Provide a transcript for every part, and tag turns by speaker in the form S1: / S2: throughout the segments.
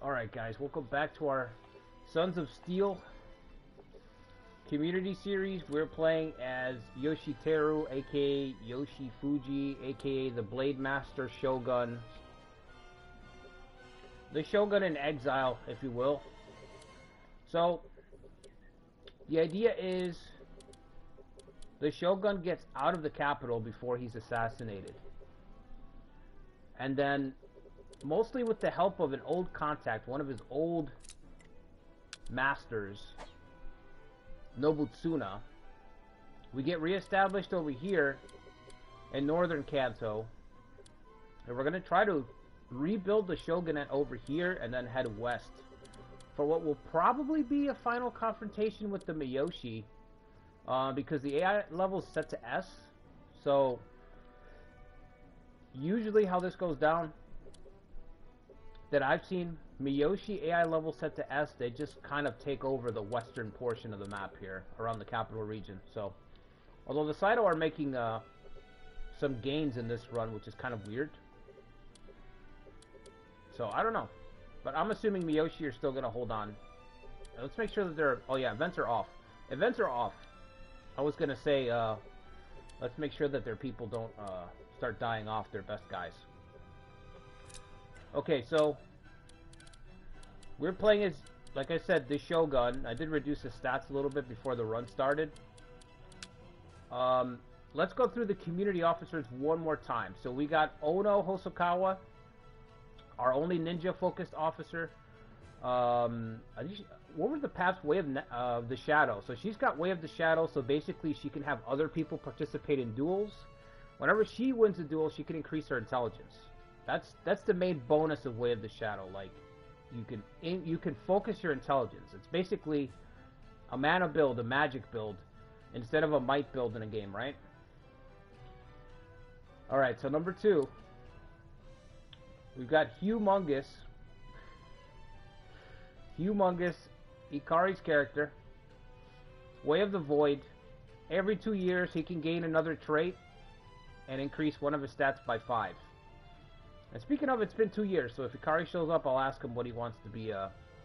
S1: Alright guys, welcome back to our Sons of Steel community series. We're playing as Yoshiteru, aka Yoshifuji, aka the Blade Master Shogun. The Shogun in exile, if you will. So, the idea is the Shogun gets out of the capital before he's assassinated. And then, mostly with the help of an old contact, one of his old masters, Nobutsuna, we get reestablished over here in northern Kanto, and we're going to try to rebuild the shogunate over here and then head west for what will probably be a final confrontation with the Miyoshi, because the AI level is set to S. So usually how this goes down that I've seen, Miyoshi AI level set to S, they just kind of take over the western portion of the map here around the capital region. So although the Saito are making some gains in this run, which is kind of weird. So I don't know, but I'm assuming Miyoshi are still going to hold on. Let's make sure that they're... Oh yeah, events are off. Events are off. I was going to say, let's make sure that their people don't start dying off their best guys. Okay, so we're playing as, like I said, the Shogun. I did reduce his stats a little bit before the run started. Let's go through the community officers one more time. So we got Ono Hosokawa, our only ninja-focused officer. What were the paths? Way of the Shadow. So she's got Way of the Shadow, so basically she can have other people participate in duels. Whenever she wins a duel, she can increase her intelligence. That's the main bonus of Way of the Shadow. Like, you can focus your intelligence. It's basically a mana build, a magic build, instead of a might build in a game, right? Alright, so number 2. We've got Humongous. Humongous, Ikari's character. Way of the Void. Every 2 years he can gain another trait and increase one of his stats by 5. And speaking of, it's been 2 years, so if Ikari shows up, I'll ask him what he wants to be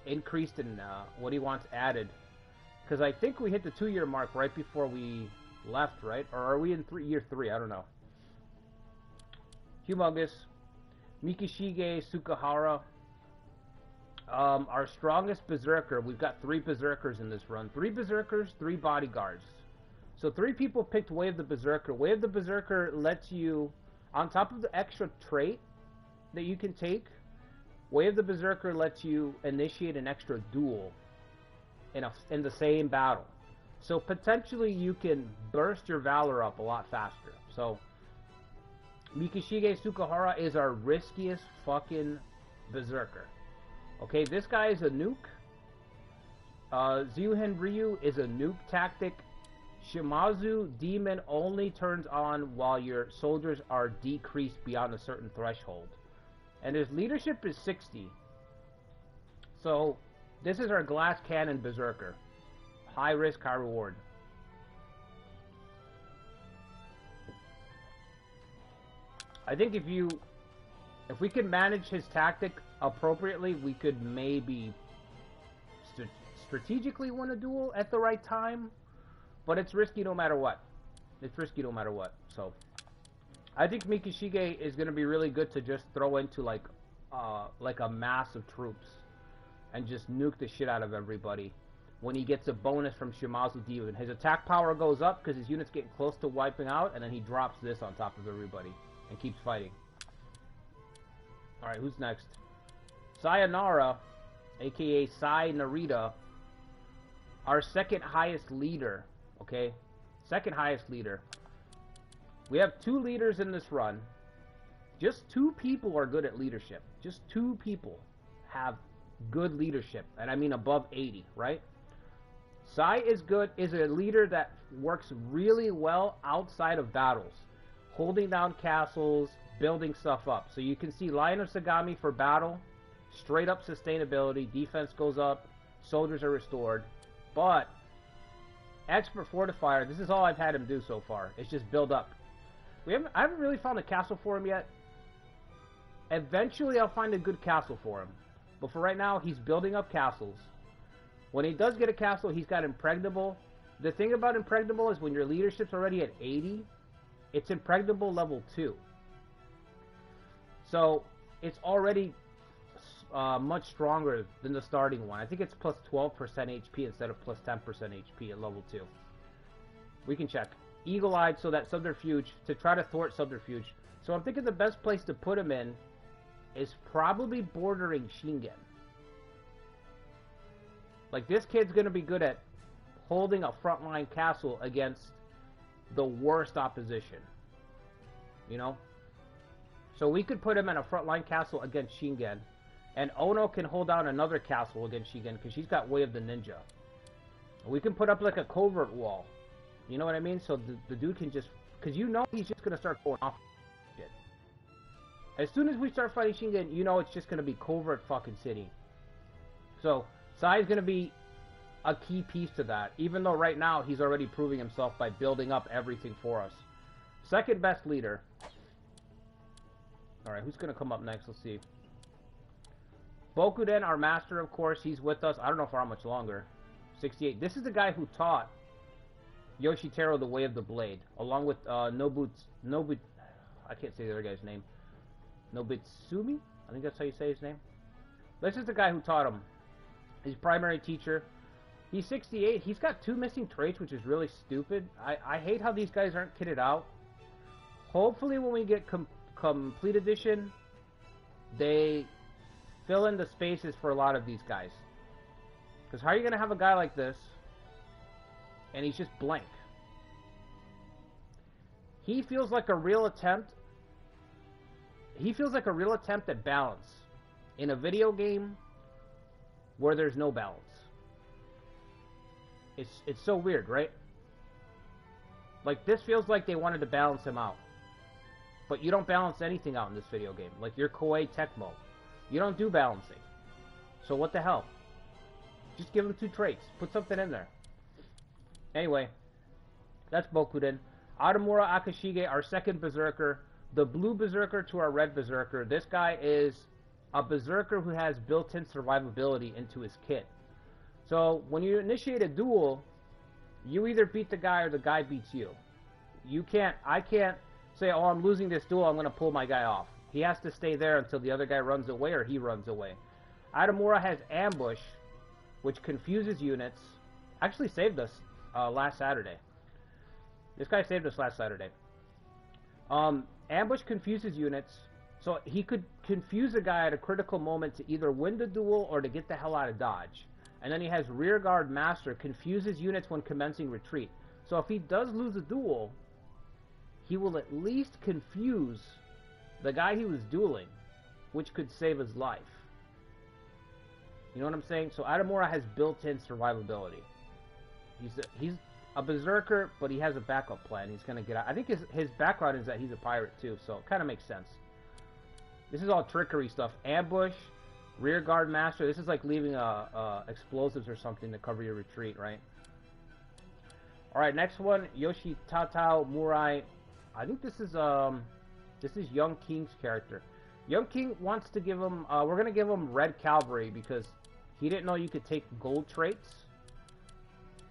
S1: increased and what he wants added. Because I think we hit the 2-year mark right before we left, right? Or are we in year 3? I don't know. Humongous. Mikishige Sukahara. Our strongest berserker. We've got 3 berserkers in this run. 3 berserkers, 3 bodyguards. So 3 people picked Way of the Berserker. Way of the Berserker lets you, on top of the extra trait that you can take, Way of the Berserker lets you initiate an extra duel in the same battle. So potentially you can burst your valor up a lot faster. So Mikishige Sukahara is our riskiest fucking berserker. Okay, this guy is a nuke. Zyuhen Ryu is a nuke tactic. Shimazu Demon only turns on while your soldiers are decreased beyond a certain threshold. And his leadership is 60. So, this is our glass cannon berserker. High risk, high reward. I think if we can manage his tactic appropriately, we could maybe strategically win a duel at the right time. But it's risky no matter what. It's risky no matter what. So, I think Mikishige is going to be really good to just throw into like a mass of troops and just nuke the shit out of everybody when he gets a bonus from Shimazu Demon. His attack power goes up because his unit's getting close to wiping out, and then he drops this on top of everybody and keeps fighting. Alright, who's next? Sayonara, aka Sai Narita, our second highest leader. Okay, second highest leader. We have 2 leaders in this run. Just 2 people are good at leadership. Just 2 people have good leadership, and I mean above 80, right? Sai is a leader that works really well outside of battles, holding down castles, building stuff up. So you can see Lion of Sagami for battle, straight up sustainability, defense goes up, soldiers are restored. But Expert Fortifier, this is all I've had him do so far. It's just build up. I haven't really found a castle for him yet. Eventually I'll find a good castle for him. But for right now, he's building up castles. When he does get a castle, he's got impregnable. The thing about impregnable is when your leadership's already at 80, it's impregnable level 2. So it's already much stronger than the starting one. I think it's plus 12% HP instead of plus 10% HP at level 2. We can check. Eagle-eyed, so that subterfuge, to try to thwart subterfuge. So I'm thinking the best place to put him in is probably bordering Shingen. Like, this kid's going to be good at holding a frontline castle against the worst opposition. You know? So we could put him in a frontline castle against Shingen. And Ono can hold down another castle against Shingen because she's got Way of the Ninja. We can put up like a covert wall. You know what I mean? So the dude can just... Because you know he's just going to start going off shit. As soon as we start fighting Shingen, you know it's just going to be covert fucking city. So Sai's going to be a key piece to that. Even though right now he's already proving himself by building up everything for us. Second best leader. Alright, who's going to come up next? Let's see. Bokuden, our master, of course, he's with us. I don't know for how much longer. 68. This is the guy who taught Yoshitaro the Way of the Blade, along with I can't say the other guy's name. Nobitsumi? I think that's how you say his name. This is the guy who taught him. His primary teacher. He's 68. He's got 2 missing traits, which is really stupid. I hate how these guys aren't kitted out. Hopefully when we get Complete Edition, they fill in the spaces for a lot of these guys. Because how are you going to have a guy like this and he's just blank? He feels like a real attempt. He feels like a real attempt at balance in a video game where there's no balance. It's so weird, right? Like, this feels like they wanted to balance him out. But you don't balance anything out in this video game. Like, you're Koei Tecmo. You don't do balancing. So what the hell? Just give him 2 traits. Put something in there. Anyway, that's Bokuden. Adamura Akashige, our second Berserker. The blue Berserker to our red Berserker. This guy is a Berserker who has built-in survivability into his kit. So, when you initiate a duel, you either beat the guy or the guy beats you. I can't say, oh, I'm losing this duel, I'm going to pull my guy off. He has to stay there until the other guy runs away or he runs away. Adamura has Ambush, which confuses units. Actually saved us last Saturday. This guy saved us last Saturday. Ambush confuses units, so he could confuse a guy at a critical moment to either win the duel or to get the hell out of dodge. And then he has Rearguard Master, confuses units when commencing retreat. So if he does lose a duel, he will at least confuse the guy he was dueling, which could save his life. You know what I'm saying? So Adamura has built-in survivability. He's a Berserker, but he has a backup plan. He's going to get out. I think his background is that he's a pirate too, so it kind of makes sense. This is all trickery stuff. Ambush, Rearguard Master. This is like leaving explosives or something to cover your retreat, right? Alright, next one. Yoshitatao Murai. I think this is Young King's character. Young King wants to give him, we're going to give him Red Cavalry because he didn't know you could take gold traits.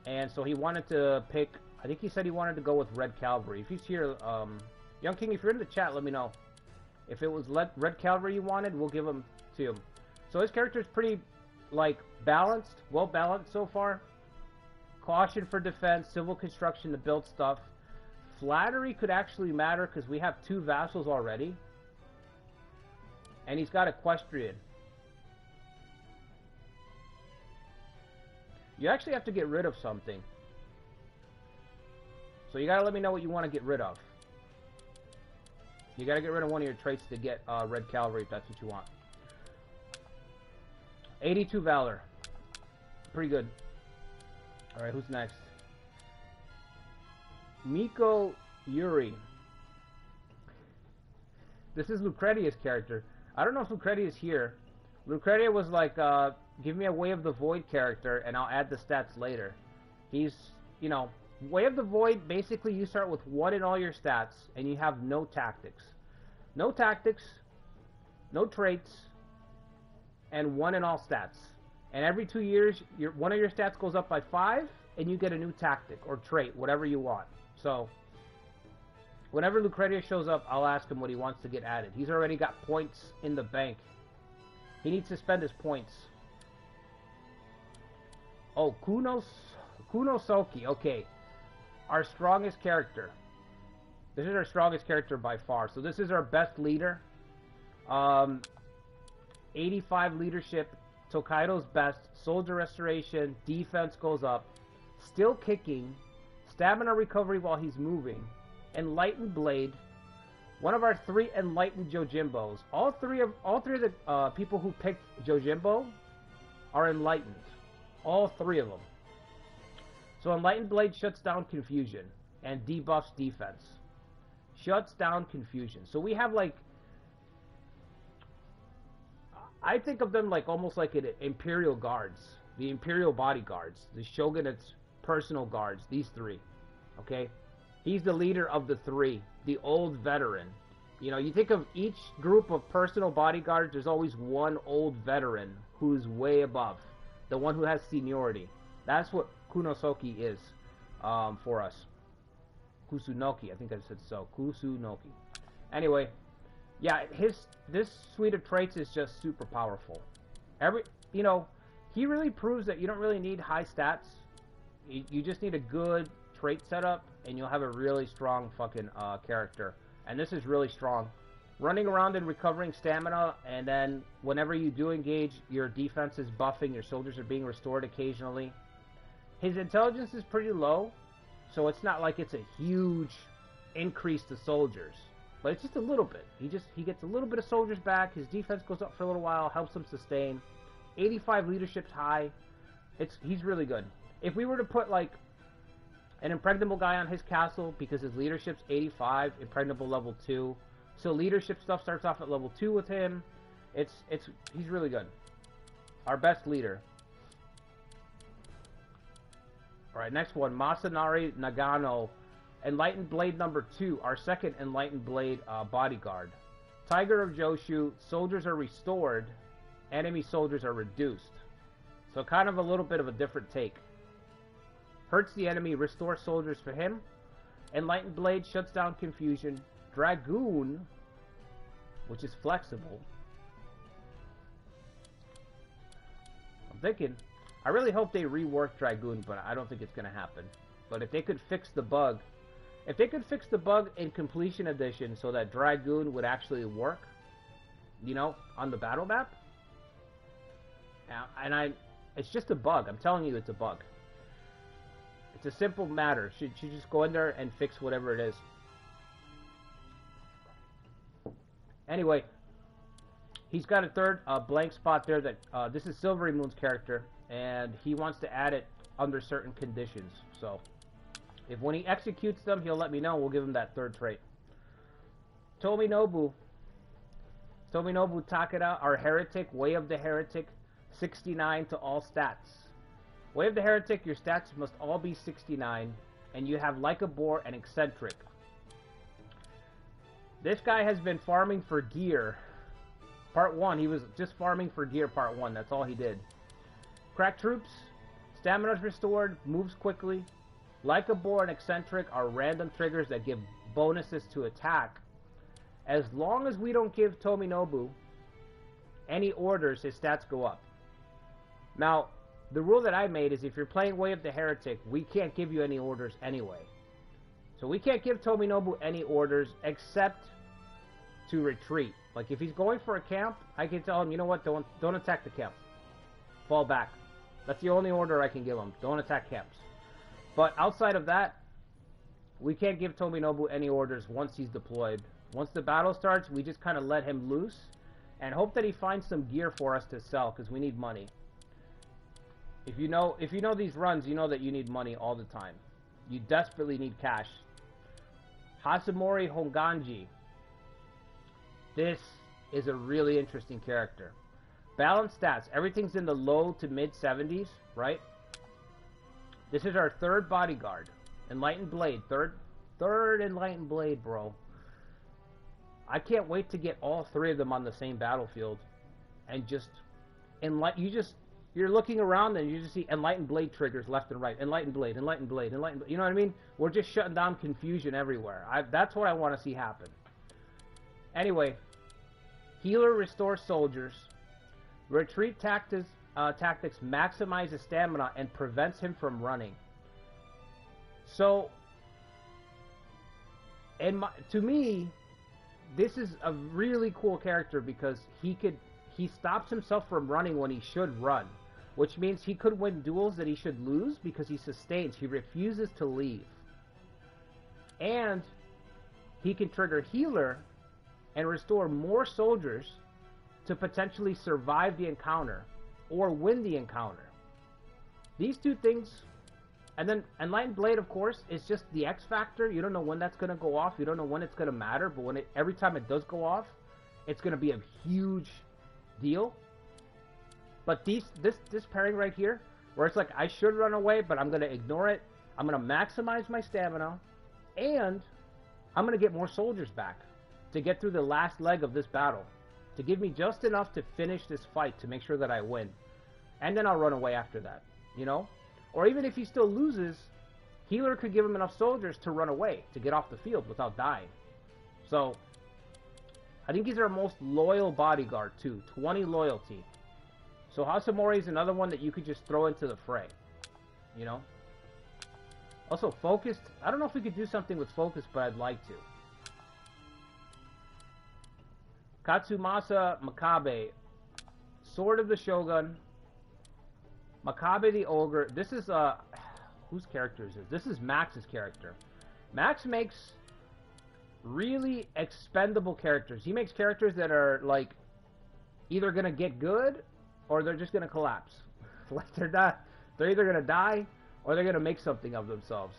S1: And so he wanted to pick, I think he said he wanted to go with Red Cavalry. If he's here, Young King, if you're in the chat, let me know. If it was Red Cavalry you wanted, we'll give him to him. So his character is pretty, like, balanced, well balanced so far. Caution for defense, civil construction to build stuff. Flattery could actually matter because we have 2 vassals already. And he's got Equestrian. You actually have to get rid of something. So you gotta let me know what you want to get rid of. You gotta get rid of one of your traits to get Red Cavalry if that's what you want. 82 Valor. Pretty good. Alright, who's next? Miko Yuri. This is Lucretia's character. I don't know if Lucretia is here. Lucretia was like, give me a Way of the Void character and I'll add the stats later. He's, you know, Way of the Void, basically you start with 1 in all your stats and you have no tactics. No tactics, no traits, and 1 in all stats. And every 2 years, one of your stats goes up by 5, and you get a new tactic or trait, whatever you want. So, whenever Lucretia shows up, I'll ask him what he wants to get added. He's already got points in the bank. He needs to spend his points. Oh, Kunosoki. Okay. Our strongest character. This is our strongest character by far. So this is our best leader. 85 leadership. Tokaido's best. Soldier restoration. Defense goes up. Still kicking. Stamina recovery while he's moving. Enlightened blade. One of our 3 enlightened Jojimbos. All three of the people who picked Jojimbo are enlightened. All 3 of them. So enlightened blade shuts down confusion and debuffs defense. Shuts down confusion. So we have like, I think of them like almost like an Imperial Guards, the Imperial Bodyguards, the Shogunate's personal guards. These 3, okay. He's the leader of the 3, the old veteran. You know, you think of each group of personal bodyguards, there's always one old veteran who's way above, the one who has seniority. That's what Kunosoki is for us. Kusunoki, I think I said so. Kusunoki. Anyway, yeah, this suite of traits is just super powerful. You know, he really proves that you don't really need high stats. You just need a good trait setup, and you'll have a really strong fucking character. And this is really strong. Running around and recovering stamina, and then whenever you do engage, your defense is buffing, your soldiers are being restored occasionally. His intelligence is pretty low, so it's not like it's a huge increase to soldiers. But it's just a little bit. He gets a little bit of soldiers back, his defense goes up for a little while, helps him sustain. 85 leadership's high. He's really good. If we were to put like an impregnable guy on his castle, because his leadership's 85, impregnable level 2. So leadership stuff starts off at level 2 with him. He's really good. Our best leader. Alright, next one. Masanari Nagano. Enlightened Blade number 2. Our second Enlightened Blade bodyguard. Tiger of Joshu. Soldiers are restored. Enemy soldiers are reduced. So kind of a little bit of a different take. Hurts the enemy, restore soldiers for him. Enlightened Blade shuts down confusion. Dragoon, which is flexible. I'm thinking, I really hope they rework Dragoon, but I don't think it's going to happen. But if they could fix the bug, in Completion Edition so that Dragoon would actually work, you know, on the battle map. It's just a bug. I'm telling you, it's a bug. It's a simple matter. Should just go in there and fix whatever it is. Anyway, he's got a third blank spot there that this is Silvery Moon's character, and he wants to add it under certain conditions. So, if when he executes them, he'll let me know. We'll give him that third trait. Tominobu Takeda, our heretic, Way of the Heretic, 69 to all stats. Way of the Heretic, your stats must all be 69, and you have like a boar and eccentric. This guy has been farming for gear. Part 1, he was just farming for gear, Part 1, that's all he did. Crack troops, stamina's restored, moves quickly. Like a boar and eccentric are random triggers that give bonuses to attack. As long as we don't give Tominobu any orders, his stats go up. Now, the rule that I made is if you're playing Way of the Heretic, we can't give you any orders anyway. So we can't give Tominobu any orders except to retreat. Like if he's going for a camp, I can tell him, you know what, don't attack the camp. Fall back. That's the only order I can give him. Don't attack camps. But outside of that, we can't give Tominobu any orders once he's deployed. Once the battle starts, we just kind of let him loose and hope that he finds some gear for us to sell, because we need money. If you know these runs, you know that you need money all the time. You desperately need cash. Hasamori Honganji. This is a really interesting character. Balanced stats. Everything's in the low to mid 70s, right? This is our third bodyguard. Enlightened Blade. Third Enlightened Blade, bro. I can't wait to get all 3 of them on the same battlefield and just you're looking around and you just see Enlightened Blade triggers left and right. Enlightened Blade, Enlightened Blade, Enlightened Blade. You know what I mean? We're just shutting down confusion everywhere. That's what I want to see happen. Anyway, healer restores soldiers. Retreat tactics maximizes stamina and prevents him from running. So, to me, this is a really cool character because he stops himself from running when he should run, which means he could win duels that he should lose because he sustains. He refuses to leave. And he can trigger healer and restore more soldiers to potentially survive the encounter or win the encounter. These two things, and then Enlightened Blade, of course, is just the X factor. You don't know when that's going to go off. You don't know when it's going to matter, but every time it does go off, it's going to be a huge deal. But this pairing right here, where it's like I should run away, but I'm going to ignore it. I'm going to maximize my stamina, and I'm going to get more soldiers back to get through the last leg of this battle, to give me just enough to finish this fight to make sure that I win. And then I'll run away after that, you know? Or even if he still loses, healer could give him enough soldiers to run away, to get off the field without dying. So, I think he's our most loyal bodyguard too, 20 loyalty. So Hasamori is another one that you could just throw into the fray, you know? Also, focused, I don't know if we could do something with focus, but I'd like to. Katsumasa Makabe, Sword of the Shogun, Makabe the Ogre. This is, whose character is this? This is Max's character. Max makes really expendable characters. He makes characters that are, like, either gonna get good, or they're just gonna collapse. Like, they're either gonna die, or they're gonna make something of themselves.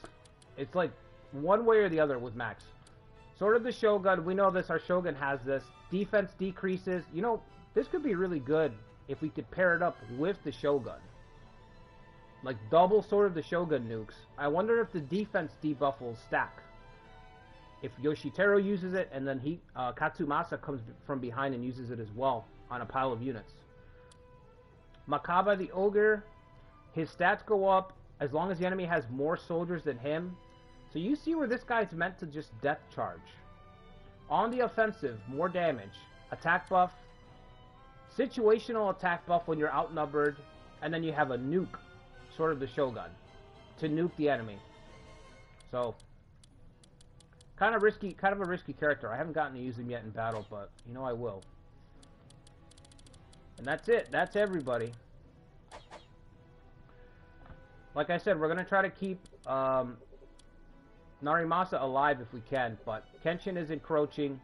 S1: It's like, one way or the other with Max. Sword of the Shogun, we know this, our Shogun has this. Defense decreases. You know, this could be really good if we could pair it up with the Shogun. Like double Sword of the Shogun nukes. I wonder if the defense debuff will stack. If Yoshiteru uses it, and then Katsumasa comes from behind and uses it as well on a pile of units. Makabe the Ogre, his stats go up as long as the enemy has more soldiers than him. So you see where this guy's meant to just death charge. On the offensive, more damage. Attack buff. Situational attack buff when you're outnumbered. And then you have a nuke, Sword of the Shogun, to nuke the enemy. So, kind of a risky character. I haven't gotten to use him yet in battle, but you know I will. And that's it. That's everybody. Like I said, we're going to try to keep Narimasa alive if we can, but Kenshin is encroaching.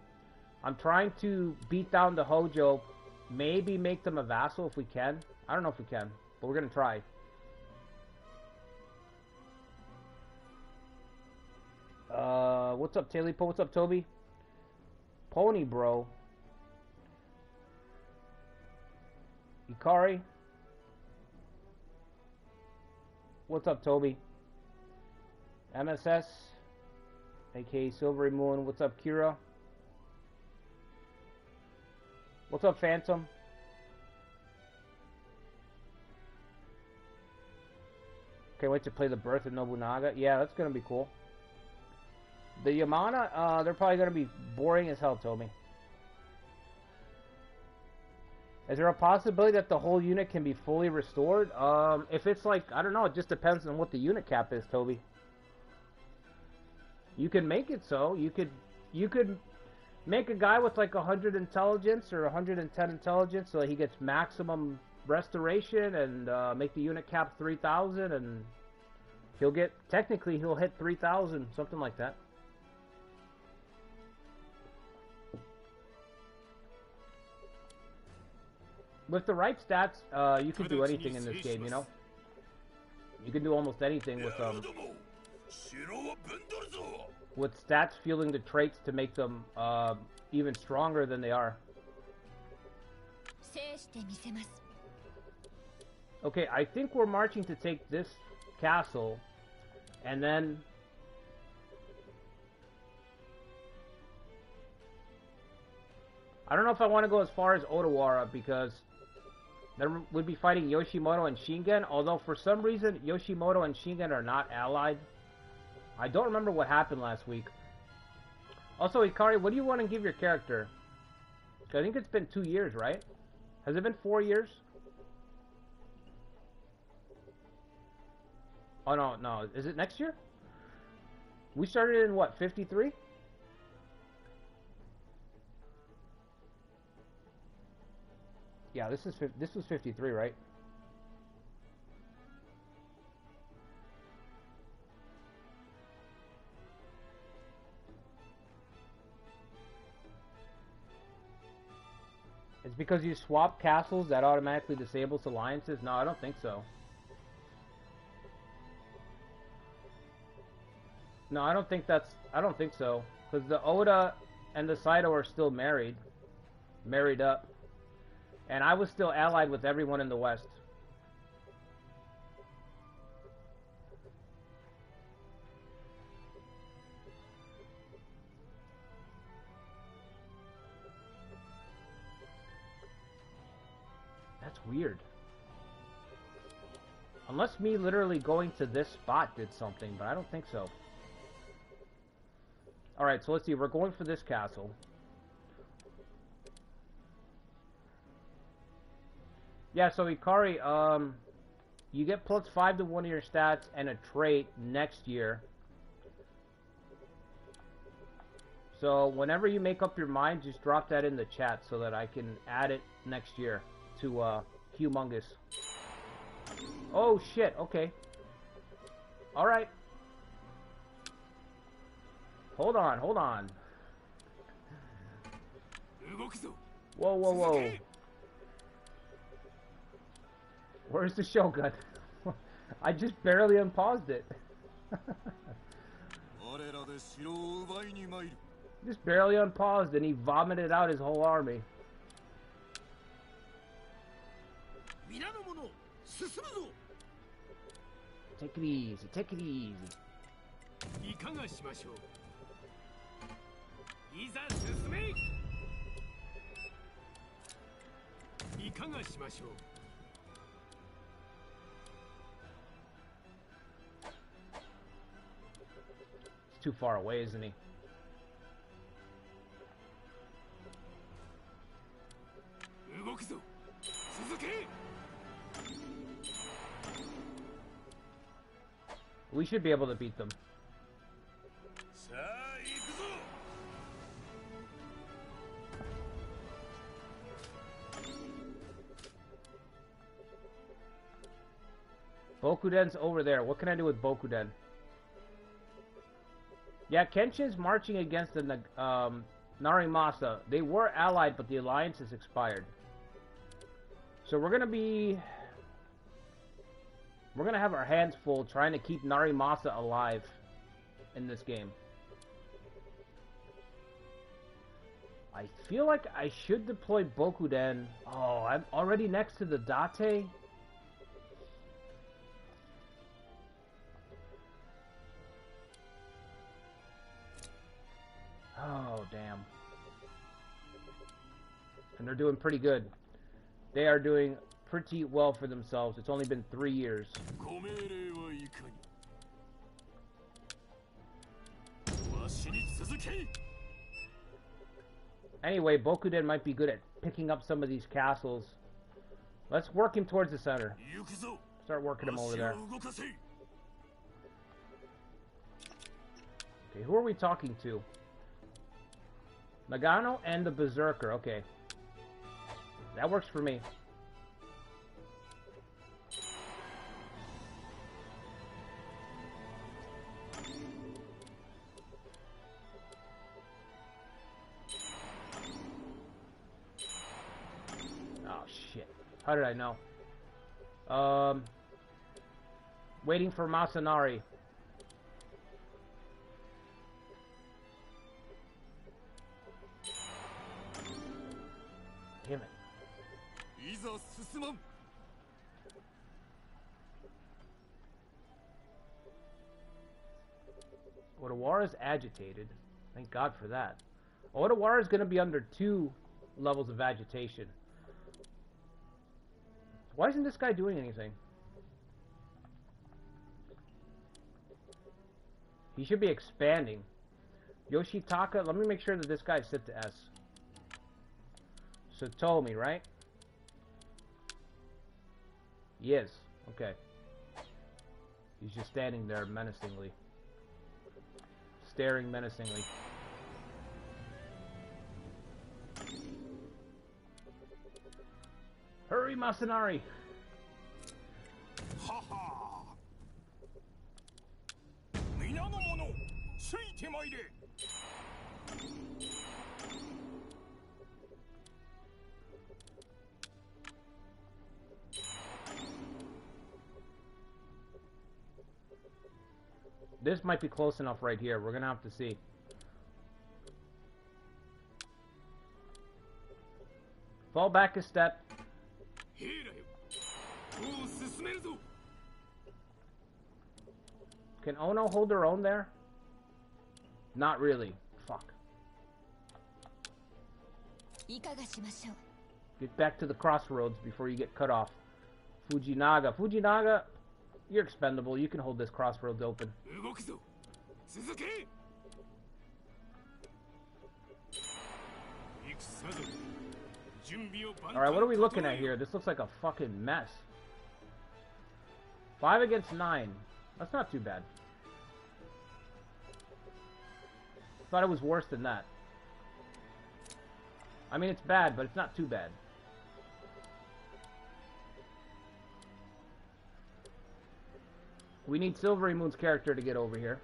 S1: I'm trying to beat down the Hojo, maybe make them a vassal if we can. I don't know if we can, but we're going to try. What's up, Taylipo? What's up, Toby? Pony, bro. Ikari. What's up, Toby? MSS. aka Silvery Moon. What's up, Kira? What's up, Phantom? Can't wait to play the Birth of Nobunaga. Yeah, that's gonna be cool. The Yamana, they're probably gonna be boring as hell, Toby. Is there a possibility that the whole unit can be fully restored? If it's like, I don't know, it just depends on what the unit cap is, Toby. You can make it so. You could make a guy with like 100 intelligence or 110 intelligence so that he gets maximum restoration and make the unit cap 3,000 and he'll get, technically he'll hit 3,000, something like that. With the right stats, you can do anything in this game, you know? You can do almost anything with stats fueling the traits to make them even stronger than they are. Okay, I think we're marching to take this castle, and then I don't know if I want to go as far as Odawara because Then we'd be fighting Yoshimoto and Shingen, although for some reason Yoshimoto and Shingen are not allied. I don't remember what happened last week. Also, Ikari, what do you want to give your character? I think it's been 2 years, right? Has it been 4 years? Oh, no. Is it next year? We started in, what, 53? Yeah, this was 53, right? It's because you swap castles that automatically disables alliances? No, I don't think so. No, I don't think so. Because the Oda and the Saito are still married up. And I was still allied with everyone in the West. That's weird. Unless me literally going to this spot did something, but I don't think so. Alright, so let's see. We're going for this castle. Yeah, so Ikari, you get +5 to one of your stats and a trait next year. So whenever you make up your mind, just drop that in the chat so that I can add it next year to Humongous. Oh shit, okay. Alright. Hold on. Whoa. Where's the Shogun? I just barely unpaused it. Just barely unpaused and he vomited out his whole army. Take it easy. He's too far away, isn't he? We should be able to beat them. Bokuden's over there. What can I do with Bokuden? Yeah, Kenshin's marching against the Narimasa. They were allied, but the alliance has expired. So we're gonna have our hands full trying to keep Narimasa alive in this game. I feel like I should deploy Bokuden. Oh, I'm already next to the Date. Oh, damn. And they're doing pretty good. They are doing pretty well for themselves. It's only been 3 years. Anyway, Bokuden might be good at picking up some of these castles. Let's work him towards the center. Start working him over there. Okay, who are we talking to? Nagano and the Berserker. Okay. That works for me. Oh, shit. How did I know? Waiting for Masanari. Damn it. Odawara's agitated. Thank God for that. Odawara's going to be under 2 levels of agitation. Why isn't this guy doing anything? He should be expanding. Yoshitaka, let me make sure that this guy's set to S. Satomi, right? He is. Okay. He's just standing there menacingly. Staring menacingly. Hurry, Masanari! Haha! This might be close enough right here. We're gonna have to see. Fall back a step. Can Ono hold her own there? Not really. Fuck. Get back to the crossroads before you get cut off. Fujinaga. Fujinaga, you're expendable. You can hold this crossroads open. Alright, what are we looking at here? This looks like a fucking mess. 5 against 9. That's not too bad. Thought it was worse than that. I mean, it's bad, but it's not too bad. We need Silvery Moon's character to get over here.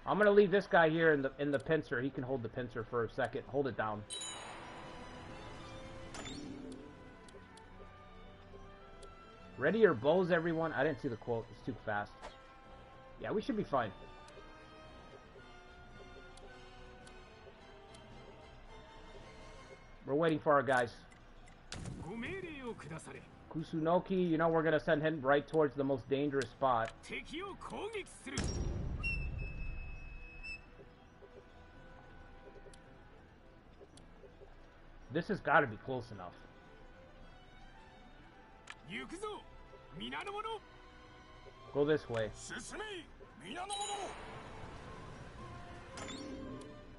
S1: I'm gonna leave this guy here in the pincer. He can hold the pincer for a second. Hold it down. Ready your bows, everyone. I didn't see the quote. It's too fast. Yeah, we should be fine. We're waiting for our guys. Kusunoki, you know we're gonna send him right towards the most dangerous spot. This has got to be close enough. Go this way.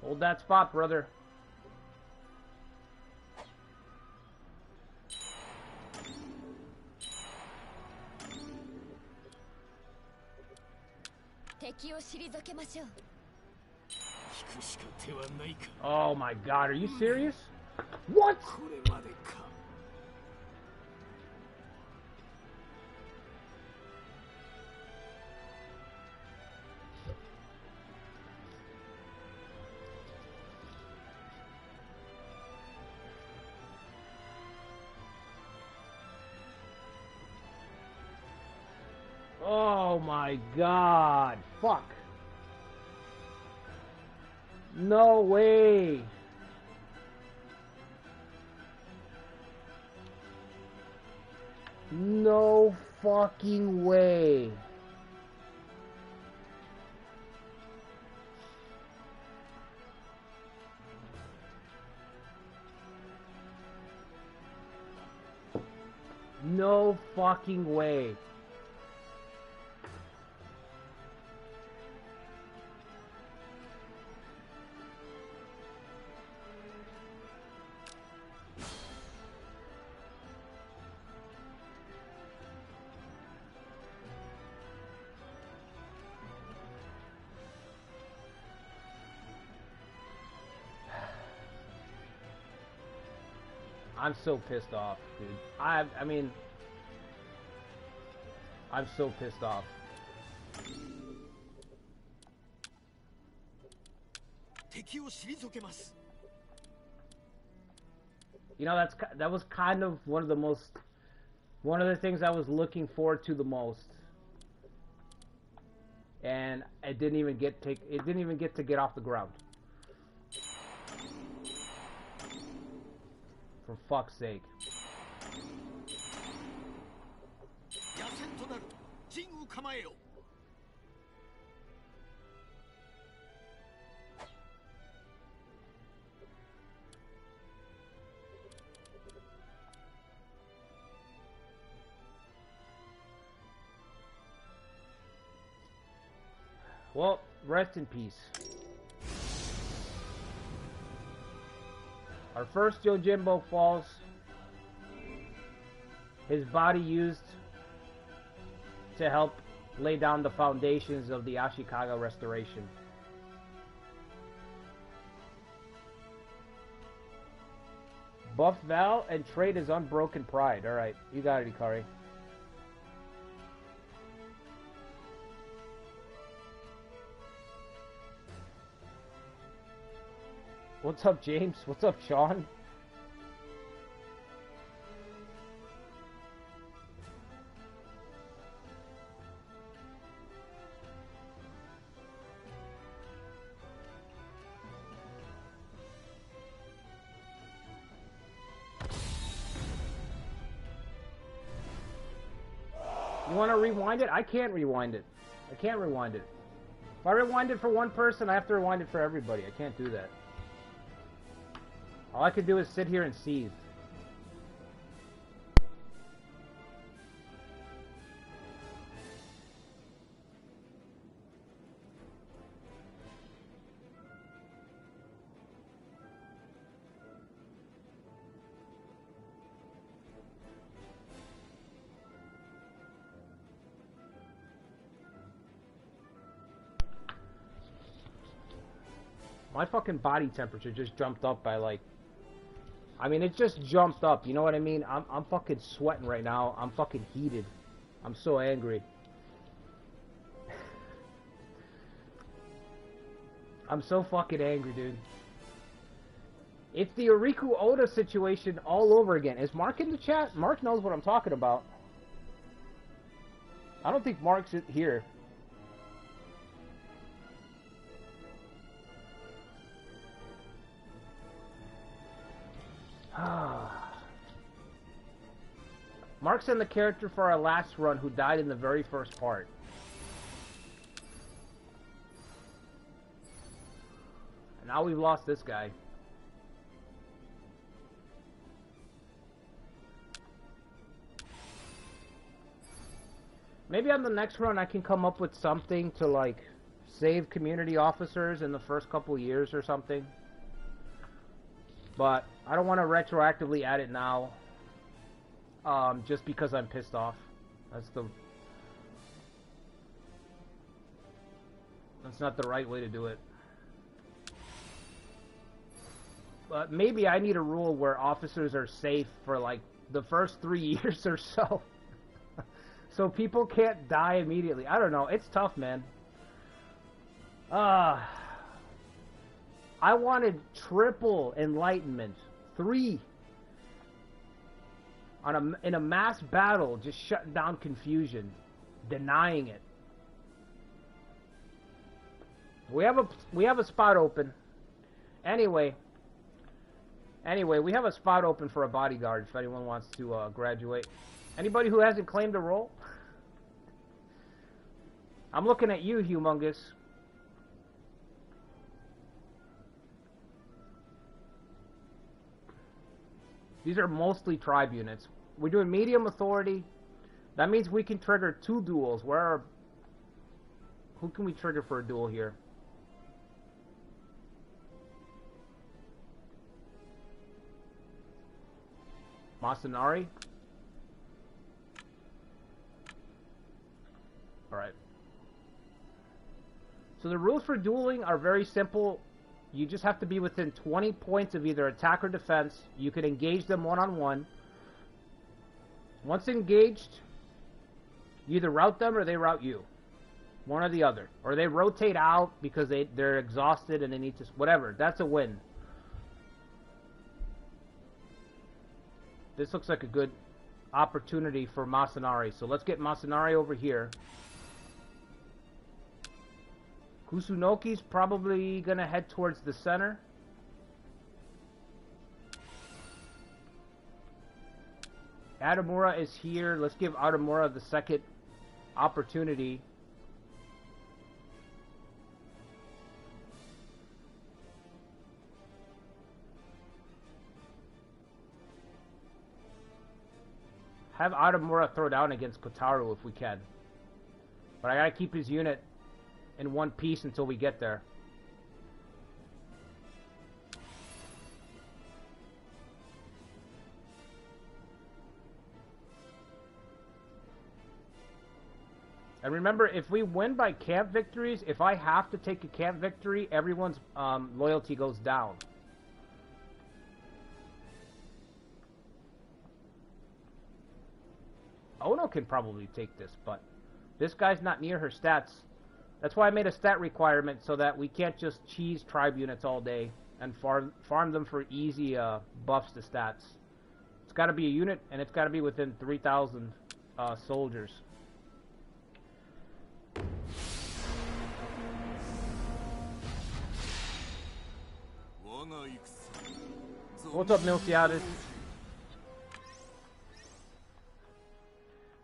S1: Hold that spot, brother. Oh my god, are you serious? What? Oh my god. Fuck. No way. No fucking way. No fucking way. I'm so pissed off, dude. I mean, I'm so pissed off. You know, that was kind of one of the things I was looking forward to the most, and it didn't even get to get off the ground. For fuck's sake. Well, rest in peace. Our first Yojimbo falls. His body used to help lay down the foundations of the Ashikaga restoration. Buff Val and trade his unbroken pride. Alright, you got it, Ikari. What's up, James? What's up, Sean? You want to rewind it? I can't rewind it. I can't rewind it. If I rewind it for one person, I have to rewind it for everybody. I can't do that. All I can do is sit here and seethe. My fucking body temperature just jumped up by like... I mean, it just jumped up, you know what I mean? I'm fucking sweating right now. I'm fucking heated. I'm so angry. I'm so fucking angry, dude. It's the Ariku Oda situation all over again. Is Mark in the chat? Mark knows what I'm talking about. I don't think Mark's here. Mark's in the character for our last run who died in the very first part. And now we've lost this guy. Maybe on the next run I can come up with something to like save community officers in the first couple years or something. But I don't want to retroactively add it now. Just because I'm pissed off. That's not the right way to do it. But maybe I need a rule where officers are safe for like the first 3 years or so. So people can't die immediately. I don't know. It's tough, man. I wanted triple enlightenment. 3. In a mass battle, just shutting down confusion. Denying it. We have a spot open. Anyway, we have a spot open for a bodyguard if anyone wants to graduate. Anybody who hasn't claimed a role? I'm looking at you, Humongous. These are mostly tribe units. We're doing medium authority. That means we can trigger 2 duels. Who can we trigger for a duel here? Masanari? Alright. So the rules for dueling are very simple. You just have to be within 20 points of either attack or defense. You can engage them one-on-one. Once engaged, you either rout them or they rout you. One or the other. Or they rotate out because they're exhausted and they need to... Whatever. That's a win. This looks like a good opportunity for Masanari. So let's get Masanari over here. Kusunoki's probably going to head towards the center. Adamura is here. Let's give Adamura the second opportunity. Have Adamura throw down against Kotaru if we can. But I gotta keep his unit in one piece until we get there. And remember, if we win by camp victories, if I have to take a camp victory, everyone's loyalty goes down. Ono can probably take this, but this guy's not near her stats. That's why I made a stat requirement so that we can't just cheese tribe units all day and farm them for easy buffs to stats. It's got to be a unit, and it's got to be within 3,000 soldiers. What's up, Milciades?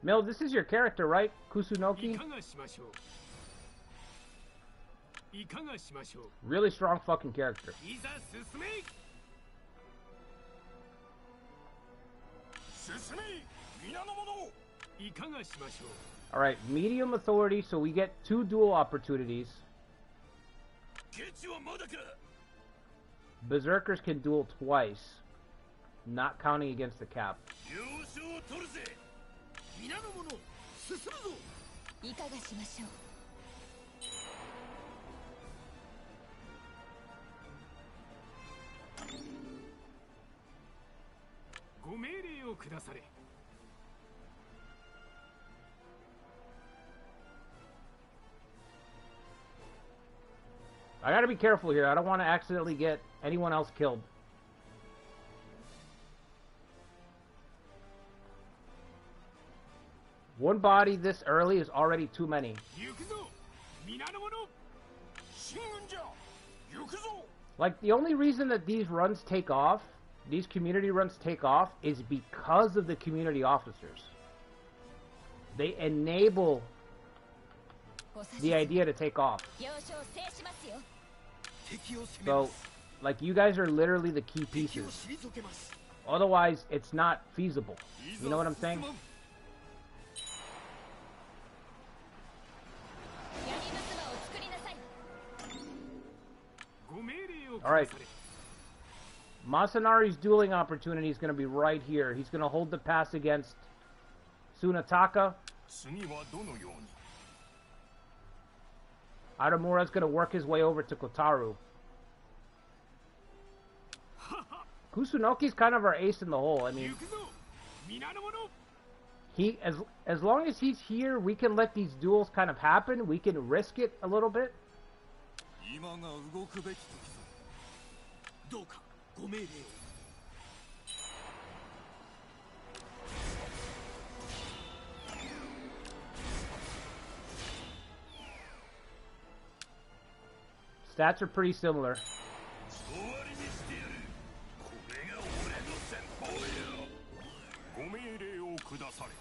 S1: Mil, this is your character, right? Kusunoki? Really strong fucking character. Alright, medium authority, so we get 2 duel opportunities. Berserkers can duel twice, not counting against the cap. I gotta be careful here. I don't want to accidentally get anyone else killed. One body this early is already too many. Like, the only reason that these runs take off, these community runs take off, is because of the community officers. They enable the idea to take off. So, like, you guys are literally the key pieces. Otherwise, it's not feasible. You know what I'm saying? Alright. Masanari's dueling opportunity is going to be right here. He's going to hold the pass against Tsunataka. Adamura's going to work his way over to Kotaru. Kusunoki's kind of our ace in the hole. I mean, he as long as he's here, we can let these duels kind of happen. We can risk it a little bit. Stats are pretty similar.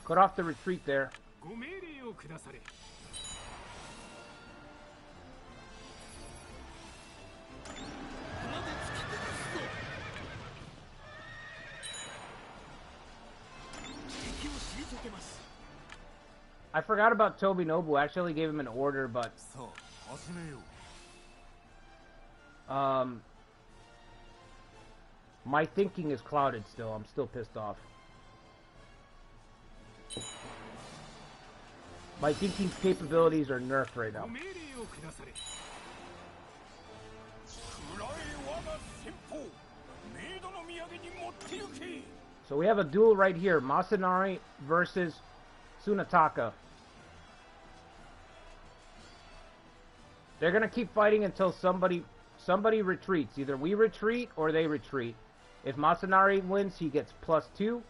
S1: Cut off the retreat there. I forgot about Tobinobu. I actually gave him an order, but my thinking is clouded still. I'm still pissed off. My thinking capabilities are nerfed right now. So we have a duel right here. Masanari versus Tsunataka. They're going to keep fighting until somebody retreats. Either we retreat or they retreat. If Masanari wins, he gets +2 to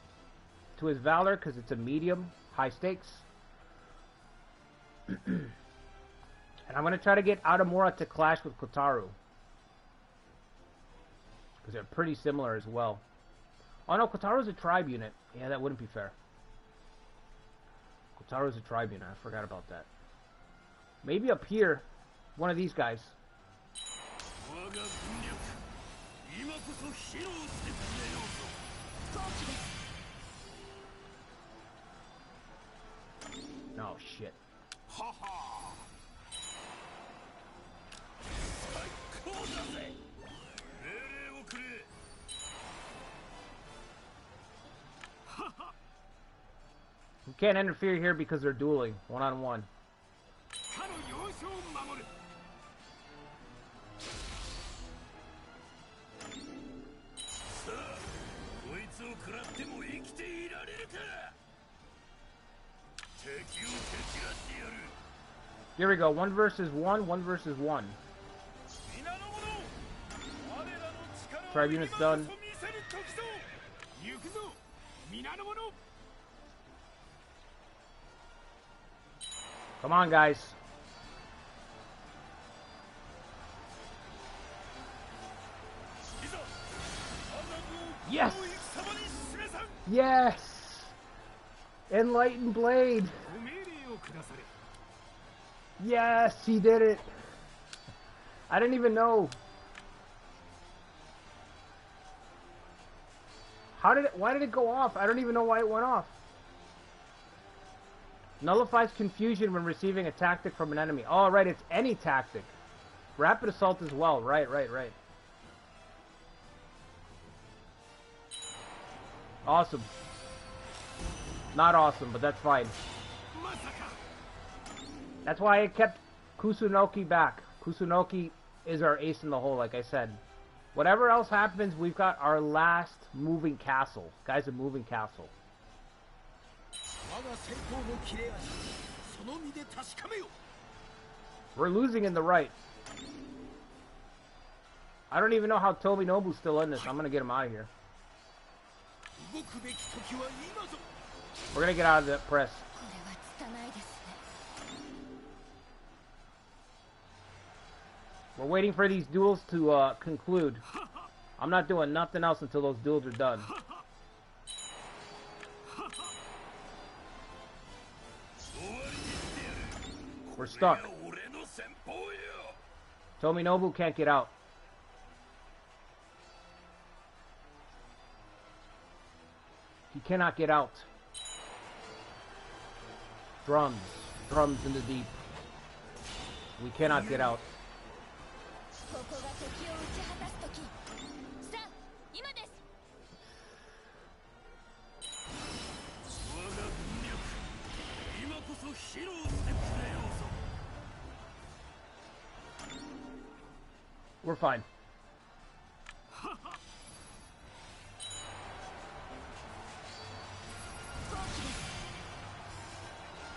S1: his valor because it's a medium, high stakes. And I'm going to try to get Adamura to clash with Kotaru, because they're pretty similar as well. Oh no, Kotaru's a tribe unit. Yeah, that wouldn't be fair. Kotaru's a tribe unit. I forgot about that. Maybe up here, one of these guys. No shit. We can't interfere here because they're dueling, one-on-one. Here we go, 1 versus 1, 1 versus 1. Tribe unit's done. Come on, guys. Yes! Yes! Enlightened Blade! Yes, he did it! I didn't even know. Why did it go off? I don't even know why it went off. Nullifies confusion when receiving a tactic from an enemy. Oh, right, it's any tactic. Rapid assault as well. Right. Awesome. Not awesome, but that's fine. That's why I kept Kusunoki back. Kusunoki is our ace in the hole, like I said. Whatever else happens, we've got our last moving castle. Guy's a moving castle. We're losing in the right. I don't even know how Tominobu's still in this. I'm gonna get him out of here. We're gonna get out of that press. We're waiting for these duels to conclude. I'm not doing nothing else until those duels are done. We're stuck. Tominobu can't get out. He cannot get out. Drums. Drums in the deep. We cannot get out. We're fine.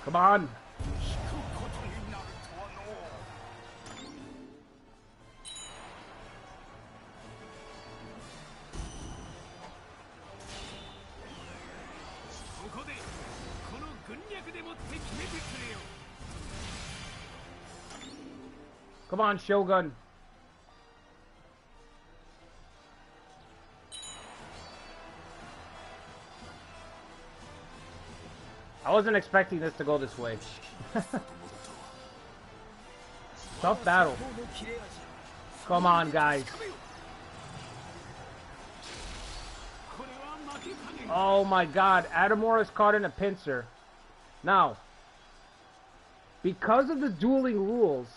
S1: Come on. Come on, Shogun. I wasn't expecting this to go this way. Tough battle. Come on, guys. Oh my god, Adamura's caught in a pincer. Now, because of the dueling rules,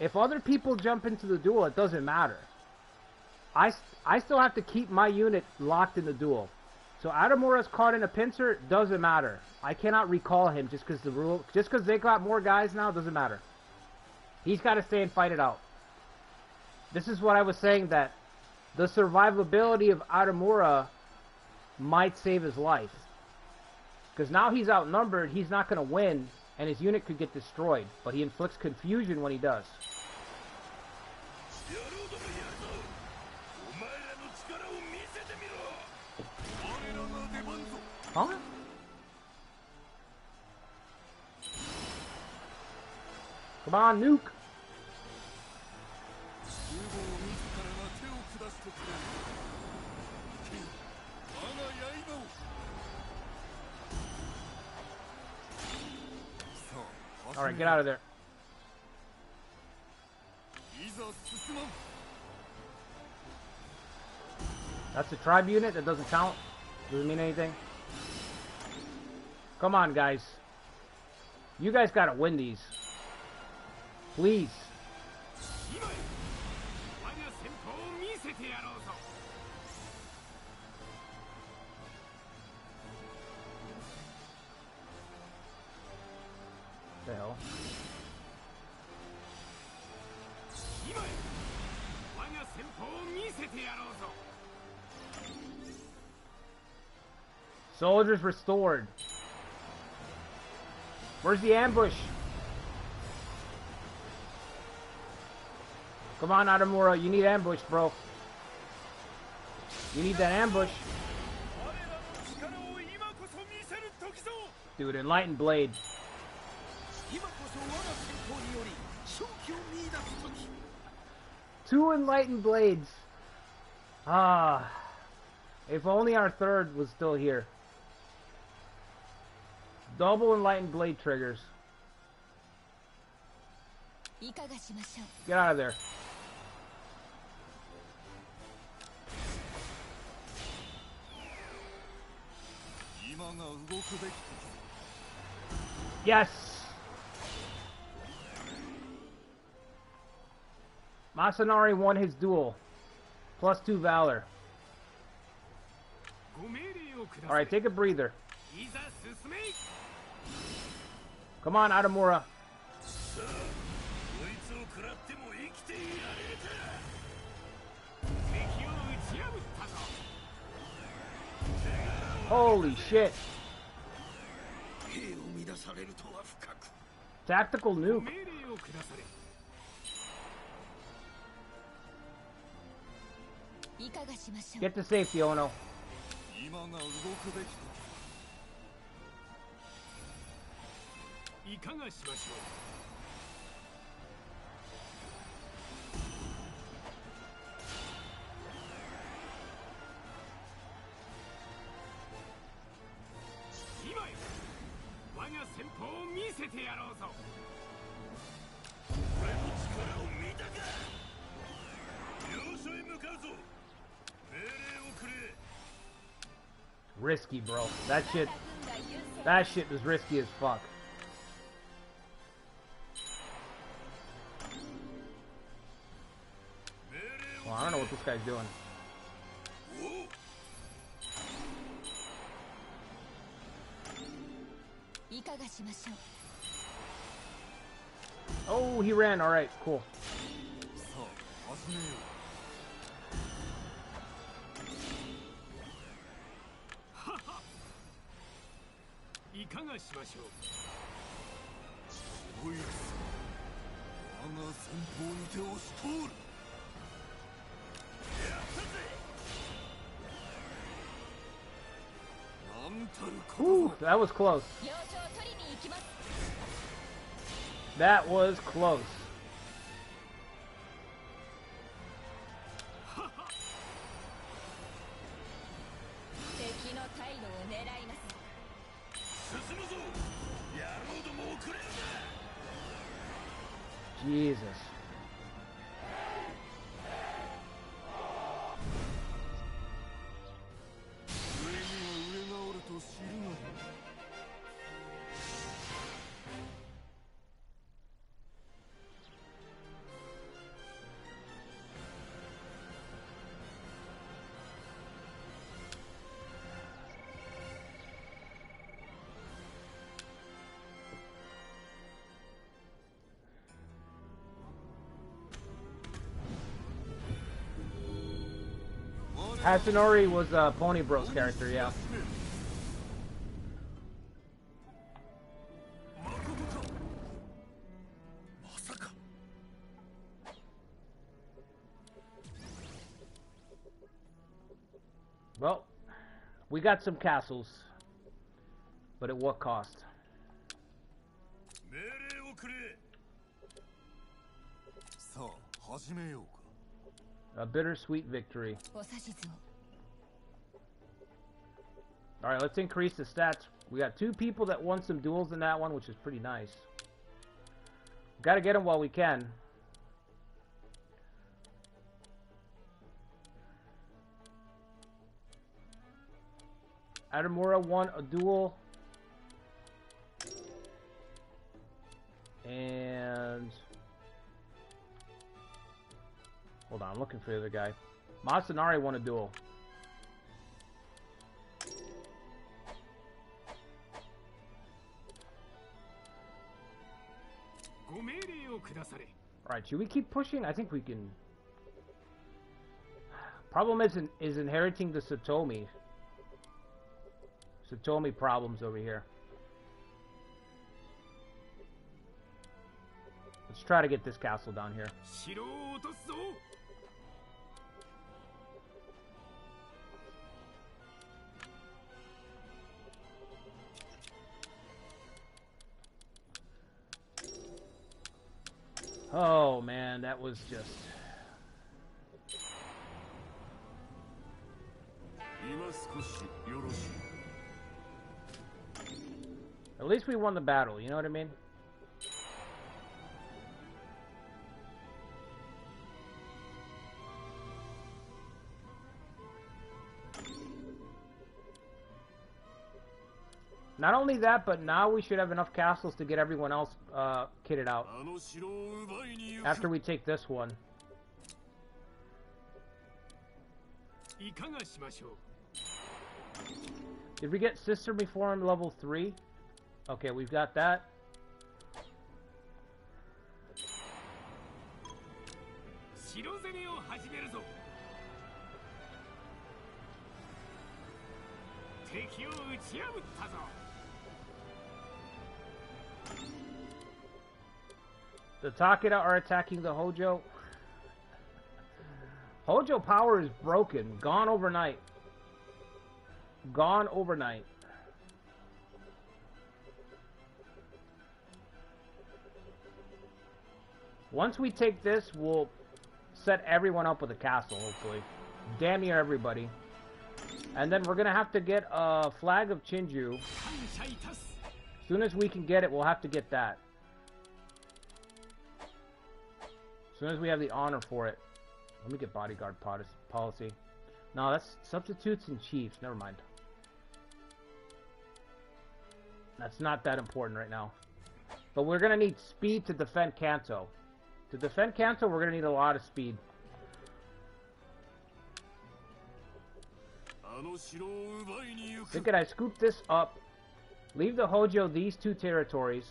S1: if other people jump into the duel, it doesn't matter. I still have to keep my unit locked in the duel. So Adamura's caught in a pincer, doesn't matter. I cannot recall him just because they got more guys now, doesn't matter. He's got to stay and fight it out. This is what I was saying, that the survivability of Adamura might save his life. Because now he's outnumbered, he's not going to win, and his unit could get destroyed. But he inflicts confusion when he does. Huh? Come on, nuke! Alright, get out of there. That's a tribe unit, that doesn't count. Doesn't mean anything. Come on, guys. You guys gotta win these. Please. Soldiers restored. Where's the ambush? Come on, Adamura, you need ambush, bro. You need that ambush. Dude, Enlightened Blade. Two Enlightened Blades. Ah. If only our third was still here. Double Enlightened Blade triggers. Get out of there. Yes! Masanari won his duel. +2 Valor. Alright, take a breather. Come on, Adamura. Holy shit. Tactical nuke. Get to safety, Ono. Risky, bro. That shit was risky as fuck. Well, I don't know what this guy's doing. Oh, he ran. All right, cool. Ooh, that was close. That was close. Jesus. Hasanori was Pony Bro's character, yeah. Well, we got some castles, but at what cost? A bittersweet victory. Alright, let's increase the stats. We got 2 people that won some duels in that one, which is pretty nice. Gotta get them while we can. Adamura won a duel. And... hold on, I'm looking for the other guy. Masanari won a duel. Alright, should we keep pushing? I think we can. Problem is inheriting the Satomi. Satomi problems over here. Let's try to get this castle down here. Oh man, that was just... At least we won the battle, you know what I mean? Not only that, but now we should have enough castles to get everyone else kitted out. After we take this one. Did we get Sister before him level 3? Okay, we've got that. The Takeda are attacking the Hojo. Hojo power is broken. Gone overnight. Gone overnight. Once we take this, we'll set everyone up with a castle, hopefully. Damn near everybody. And then we're going to have to get a flag of Chinju. As soon as we can get it, we'll have to get that. As soon as we have the honor for it. Let me get bodyguard policy. No, that's substitutes and chiefs. Never mind. That's not that important right now. But we're going to need speed to defend Kanto. To defend Kanto, we're going to need a lot of speed. Thinking I scoop this up. Leave the Hojo these 2 territories.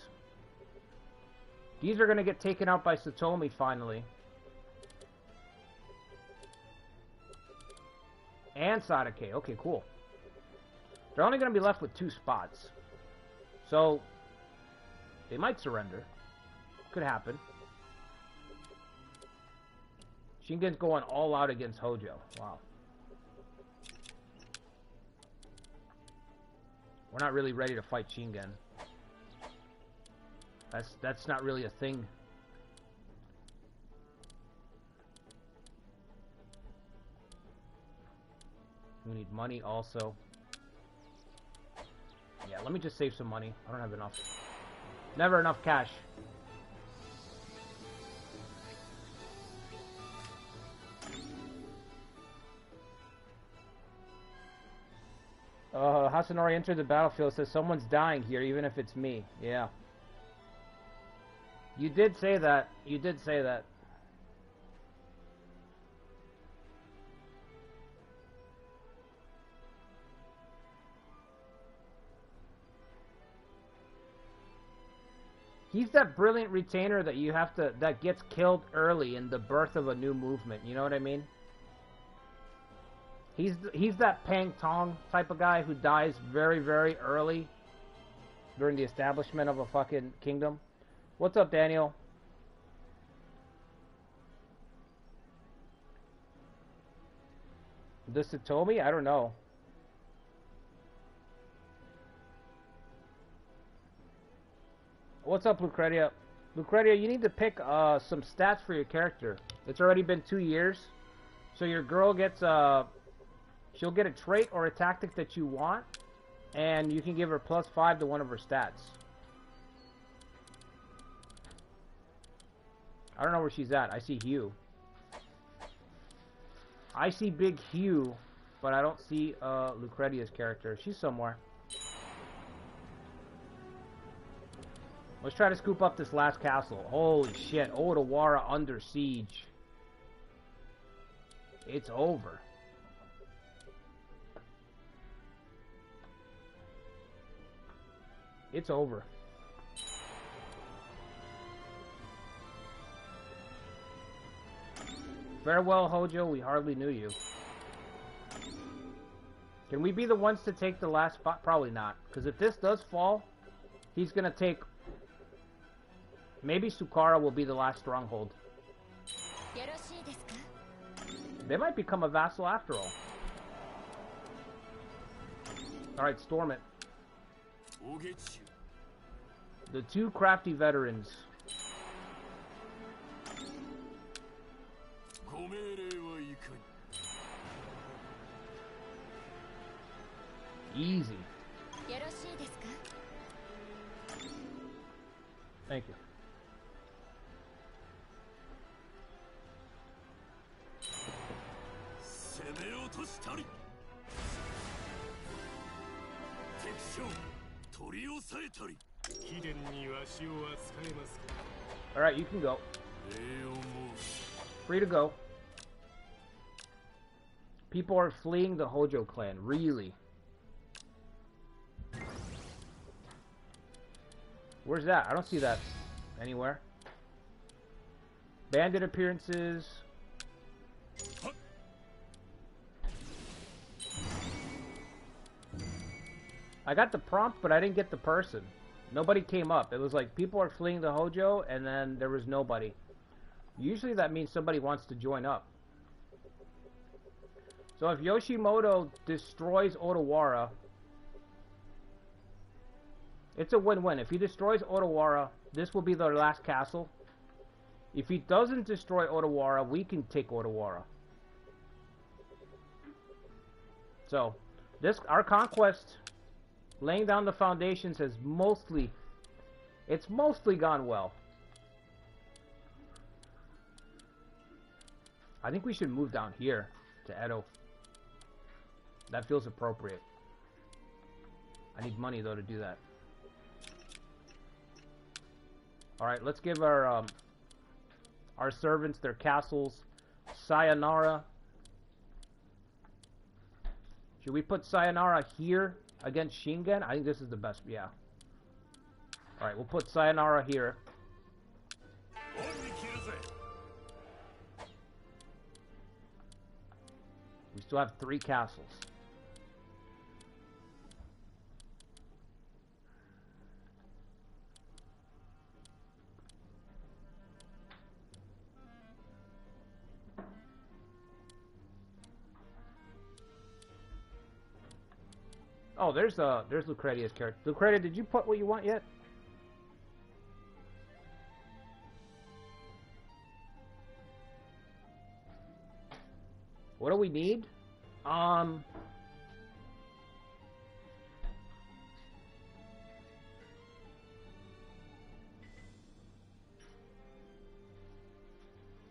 S1: These are going to get taken out by Satomi finally. And Sadake. Okay, cool. They're only going to be left with 2 spots. So, they might surrender. Could happen. Shingen's going all out against Hojo. Wow. We're not really ready to fight Shingen. That's not really a thing. We need money also. Yeah, let me just save some money. I don't have enough. Never enough cash. Hasanori entered the battlefield, says someone's dying here, even if it's me. Yeah. You did say that. You did say that. He's that brilliant retainer that you have to, that gets killed early in the birth of a new movement. You know what I mean? He's that Pang Tong type of guy who dies very, very early during the establishment of a fucking kingdom. What's up, Daniel? The Satomi? I don't know. What's up, Lucretia? Lucretia, you need to pick some stats for your character. It's already been 2 years. So your girl gets she'll get a trait or a tactic that you want, and you can give her +5 to one of her stats. I don't know where she's at. I see Hugh. I see Big Hugh, but I don't see Lucretia's character. She's somewhere. Let's try to scoop up this last castle. Holy shit. Odawara under siege. It's over. It's over. Farewell, Hojo, we hardly knew you. Can we be the ones to take the last spot? Probably not. Because if this does fall, he's going to take... Maybe Sukara will be the last stronghold. They might become a vassal after all. Alright, storm it. The two crafty veterans. Easy. Thank you. Alright, you can go. Free to go. People are fleeing the Hojo clan. Really? Where's that? I don't see that anywhere. Bandit appearances. I got the prompt, but I didn't get the person. Nobody came up. It was like people are fleeing the Hojo, and then there was nobody. Usually that means somebody wants to join up. So if Yoshimoto destroys Odawara, it's a win-win. If he destroys Odawara, this will be their last castle. If he doesn't destroy Odawara, we can take Odawara. So, our conquest, laying down the foundations, has mostly gone well. I think we should move down here to Edo. That feels appropriate. I need money though to do that. Alright, let's give our servants their castles. Sayonara. Should we put Sayonara here against Shingen? I think this is the best, yeah. Alright, we'll put Sayonara here. We still have 3 castles. Oh, there's Lucretia's character. Lucretia, did you put what you want yet? What do we need? I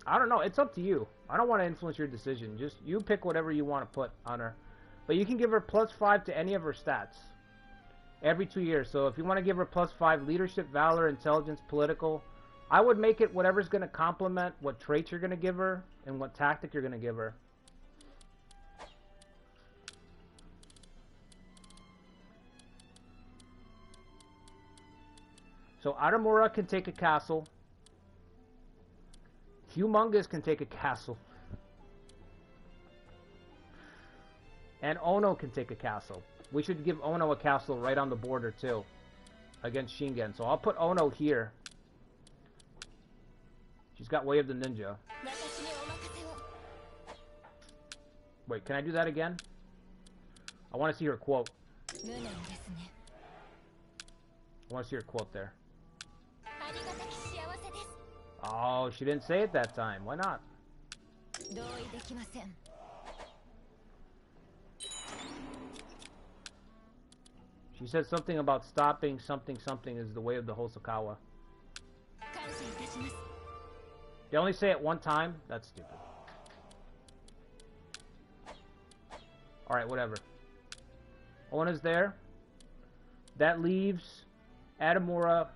S1: don't know. It's up to you. I don't want to influence your decision. Just you pick whatever you want to put on her. But you can give her +5 to any of her stats every 2 years. So if you want to give her +5 leadership, valor, intelligence, political, I would make it whatever's going to complement what traits you're going to give her and what tactic you're going to give her. So Adamura can take a castle. Humongous can take a castle. And Ono can take a castle. We should give Ono a castle right on the border too. Against Shingen. So I'll put Ono here. She's got Way of the Ninja. Wait, can I do that again? I want to see her quote. I want to see her quote there. Oh, she didn't say it that time. Why not? She said something about stopping something is the way of the Hosokawa. They only say it one time? That's stupid. Alright, whatever. Ona's there. That leaves Adamura.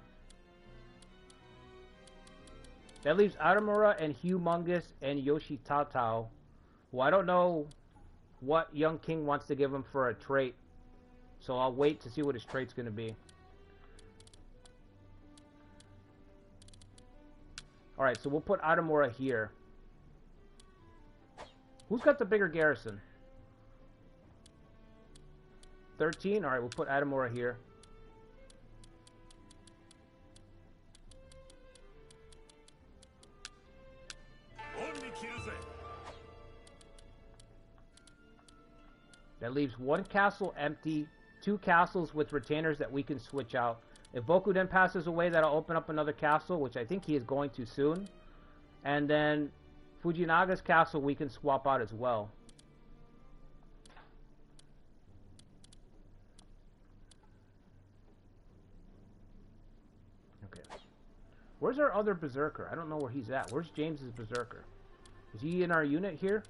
S1: That leaves Adamura and Humongous and Yoshitatao. Well, I don't know what Young King wants to give him for a trait. So I'll wait to see what his trait's going to be. Alright, so we'll put Adamura here. Who's got the bigger garrison? 13? Alright, we'll put Adamora here. That leaves one castle empty, 2 castles with retainers that we can switch out. If Bokuden passes away, that'll open up another castle, which I think he is going to soon. And then Fujinaga's castle we can swap out as well. Okay. Where's our other berserker? I don't know where he's at. Where's James's berserker? Is he in our unit here?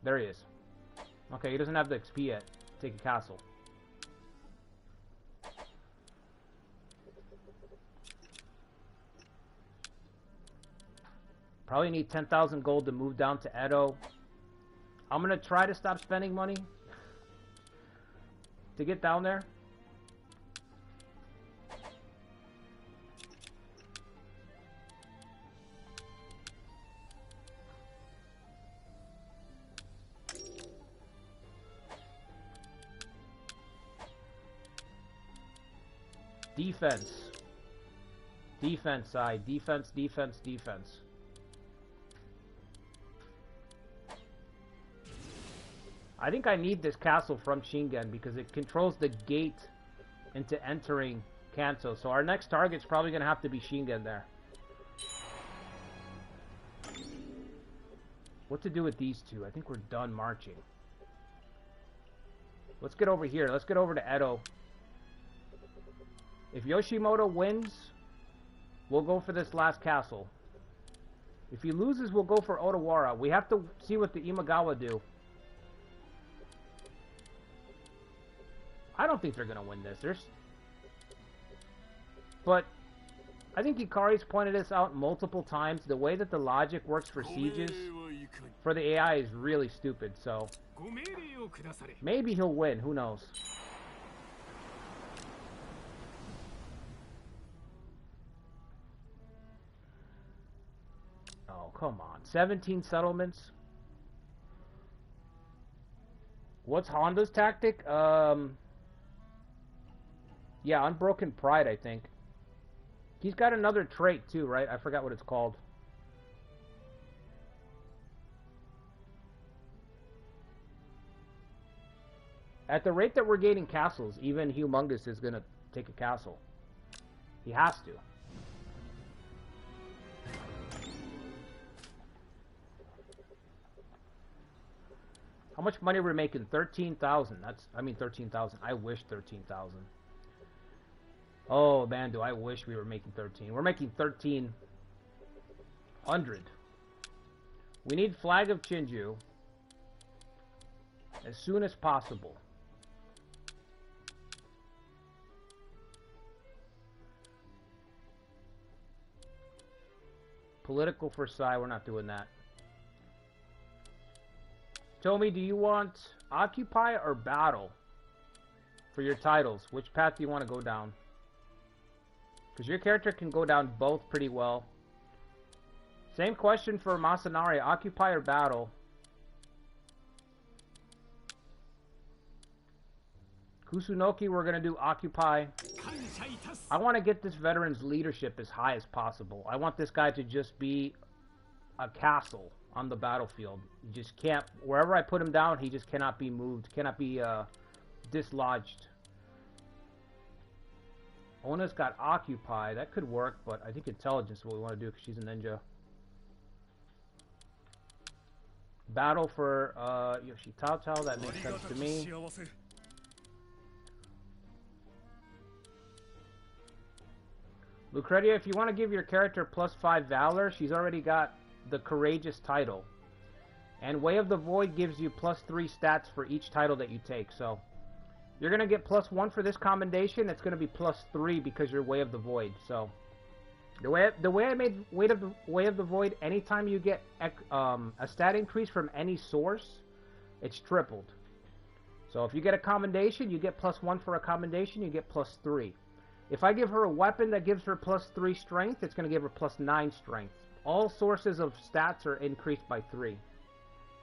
S1: There he is. Okay, he doesn't have the XP yet. Take a castle. Probably need 10,000 gold to move down to Edo. I'm gonna try to stop spending money to get down there. Defense. Defense side. Defense, defense, defense. I think I need this castle from Shingen because it controls the gate into entering Kanto. So our next target's probably going to have to be Shingen there. What to do with these two? I think we're done marching. Let's get over here. Let's get over to Edo. If Yoshimoto wins, we'll go for this last castle. If he loses, we'll go for Odawara. We have to see what the Imagawa do. I don't think they're going to win this. But I think Hikari's pointed this out multiple times. The way that the logic works for sieges for the AI is really stupid. So maybe he'll win. Who knows? Oh, come on. 17 settlements. What's Honda's tactic? Yeah, Unbroken Pride, I think. He's got another trait, too, right? I forgot what it's called. At the rate that we're gaining castles, even Humongous is going to take a castle. He has to. How much money are we making? 13,000. I mean 13,000. I wish 13,000. Oh man, do I wish we were making 13. We're making 1,300. We need Flag of Chinju as soon as possible. Political Versailles, we're not doing that. Tomi, do you want Occupy or Battle for your titles? Which path do you want to go down? Because your character can go down both pretty well. Same question for Masanari, Occupy or Battle? Kusunoki, we're going to do Occupy. I want to get this veteran's leadership as high as possible. I want this guy to just be a castle on the battlefield. He just can't, wherever I put him down, he just cannot be moved, cannot be dislodged. Ona's got Occupy. That could work, but I think Intelligence is what we want to do because she's a ninja. Battle for Yoshitao, that makes sense to me. Lucretia, if you want to give your character +5 Valor, she's already got the Courageous title. And Way of the Void gives you +3 stats for each title that you take. So you're going to get +1 for this commendation. It's going to be +3 because you're Way of the Void. So the way I made Way of the Void, anytime you get a stat increase from any source, it's tripled. So if you get a commendation, you get +1 for a commendation, you get +3. If I give her a weapon that gives her +3 strength, it's going to give her +9 strength. All sources of stats are increased by 3.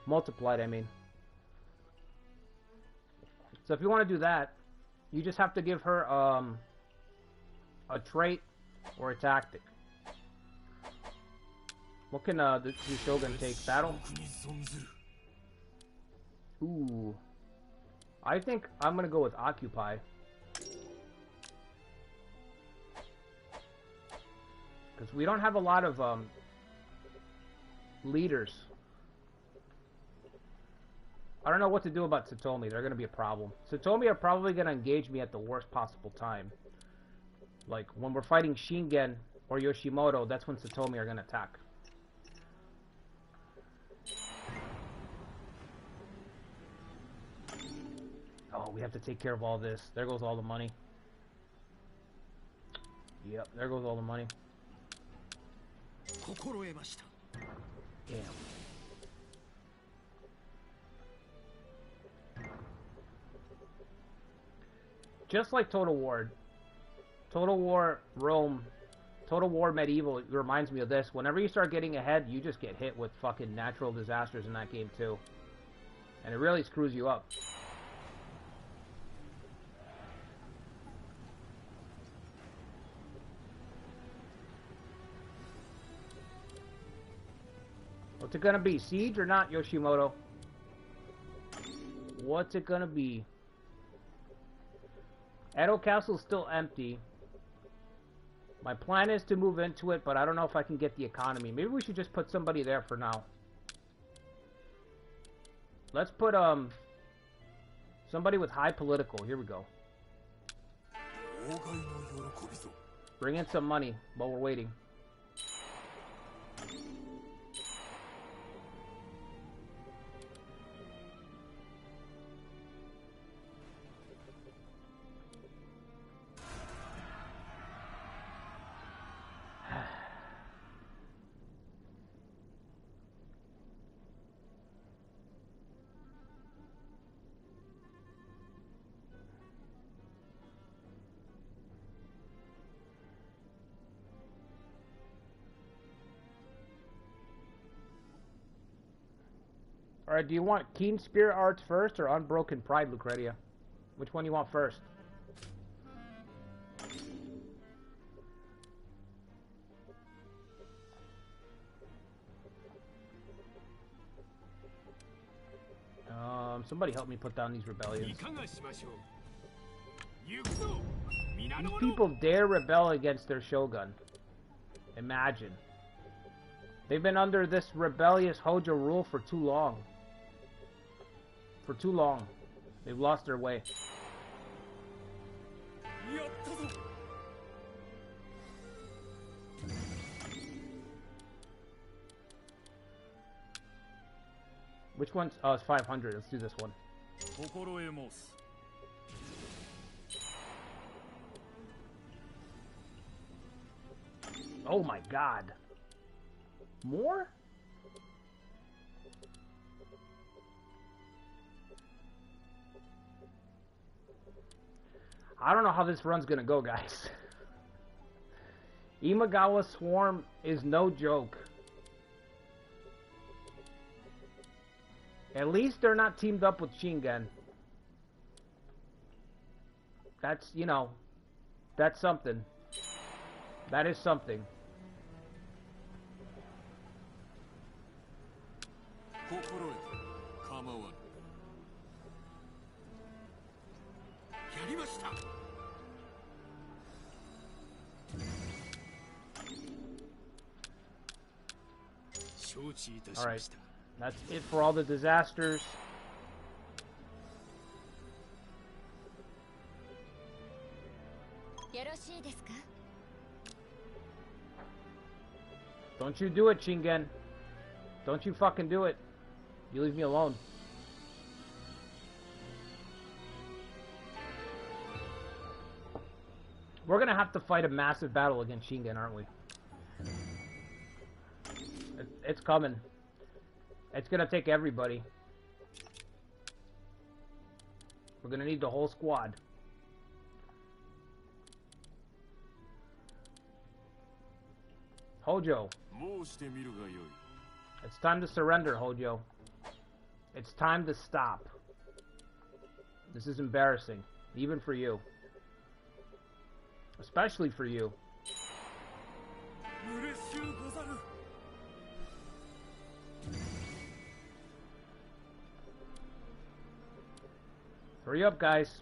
S1: Multiplied, I mean. So if you want to do that, you just have to give her a trait or a tactic. What can the Shogun take? Battle? Ooh. I think I'm going to go with Occupy. Because we don't have a lot of leaders. I don't know what to do about Satomi. They're going to be a problem. Satomi are probably going to engage me at the worst possible time. Like, when we're fighting Shingen or Yoshimoto, that's when Satomi are going to attack. Oh, we have to take care of all this. There goes all the money. Yep, there goes all the money. Damn. Just like Total War Rome, Total War Medieval reminds me of this. Whenever you start getting ahead, you just get hit with fucking natural disasters in that game too. And it really screws you up. What's it gonna be? Siege or not, Yoshimoto? What's it gonna be? Edo Castle's still empty. My plan is to move into it, but I don't know if I can get the economy. Maybe we should just put somebody there for now. Let's put somebody with high political. Here we go. Bring in some money while we're waiting. Alright, do you want Keen Spirit Arts first or Unbroken Pride, Lucretia? Which one do you want first? Somebody help me put down these rebellions. These people dare rebel against their shogun. Imagine. They've been under this rebellious Hojo rule for too long. For too long. They've lost their way. Which one's... Oh, it's 500. Let's do this one. Oh my god. More? I don't know how this run's gonna go, guys. Imagawa Swarm is no joke. At least they're not teamed up with Shingen. That's, you know, that's something. That is something. Alright, that's it for all the disasters. Don't you do it, Shingen. Don't you fucking do it. You leave me alone. We're gonna have to fight a massive battle against Shingen, aren't we? It's coming. It's gonna take everybody. We're gonna need the whole squad. Hojo. It's time to surrender, Hojo. It's time to stop. This is embarrassing. Even for you. Especially for you. Hurry up, guys.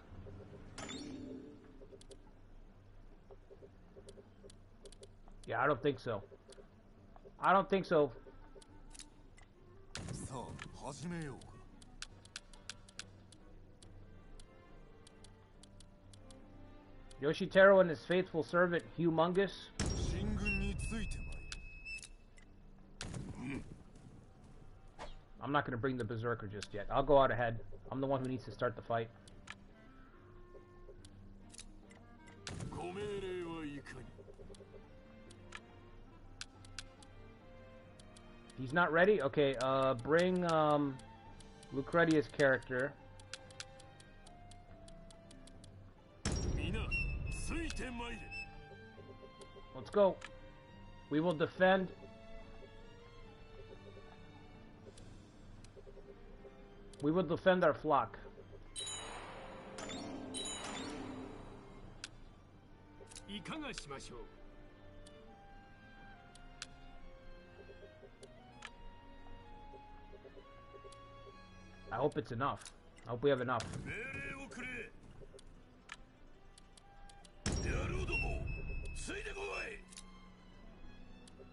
S1: Yeah, I don't think so. I don't think so. Yoshitaro and his faithful servant, Humongous. I'm not going to bring the Berserker just yet. I'll go out ahead. I'm the one who needs to start the fight. He's not ready? Okay, bring Lucretia's character. Let's go. We will defend. We will defend our flock. I hope it's enough. I hope we have enough.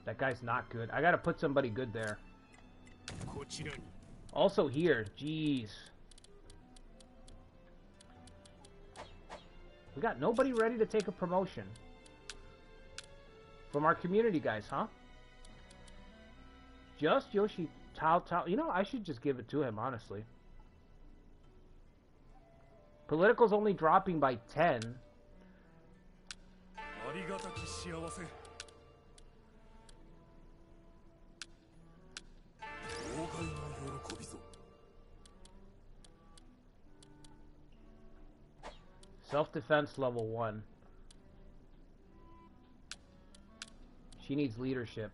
S1: That guy's not good. I gotta put somebody good there. Also here, jeez. We got nobody ready to take a promotion. From our community guys, huh? Just Yoshi Tao. You know, I should just give it to him, honestly. Political's only dropping by 10. Self-defense level 1. She needs leadership.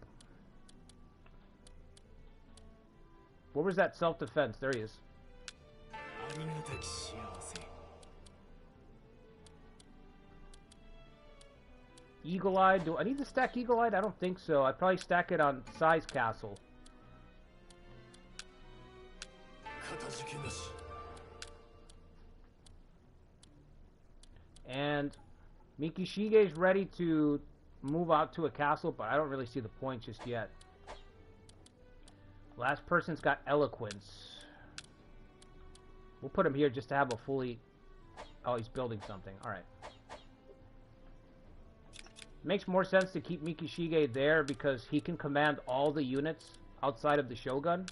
S1: Where was that self-defense? There he is. Eagle-Eye. Do I need to stack Eagle-Eye? I don't think so. I'd probably stack it on Size Castle. And Mikishige's ready to move out to a castle, but I don't really see the point just yet. Last person's got Eloquence. We'll put him here just to have a fully... Oh, he's building something. Alright. Makes more sense to keep Mikishige there because he can command all the units outside of the Shogun.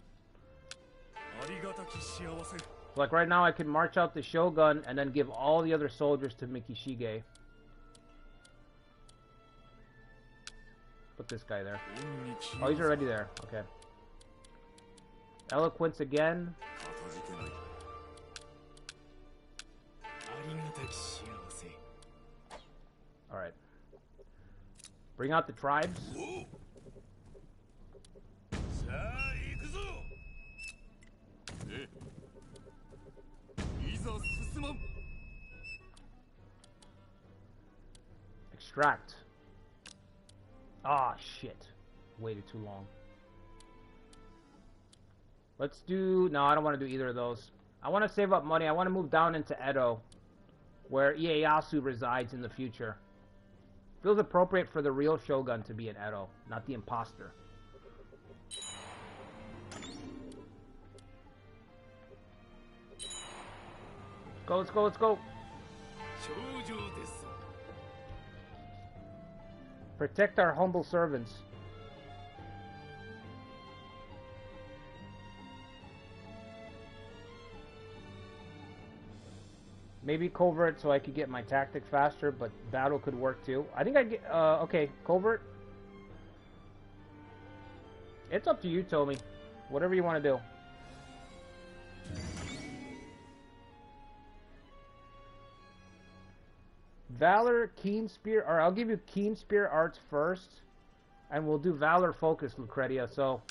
S1: Like right now I can march out the Shogun and then give all the other soldiers to Mikishige. Put this guy there. Oh, he's already there. Okay. Eloquence again. Alright. Bring out the tribes. Extract. Ah, shit. Waited too long. Let's do... No, I don't want to do either of those. I want to save up money. I want to move down into Edo, where Ieyasu resides in the future. Feels appropriate for the real Shogun to be in Edo, not the imposter. Go, let's go, let's go. Protect our humble servants. Maybe covert so I could get my tactic faster, but battle could work too. I think I get, okay, covert. It's up to you, Tomy. Whatever you want to do. Valor, Keen Spear, or I'll give you Keen Spear Arts first, And we'll do Valor Focus, Lucretia. So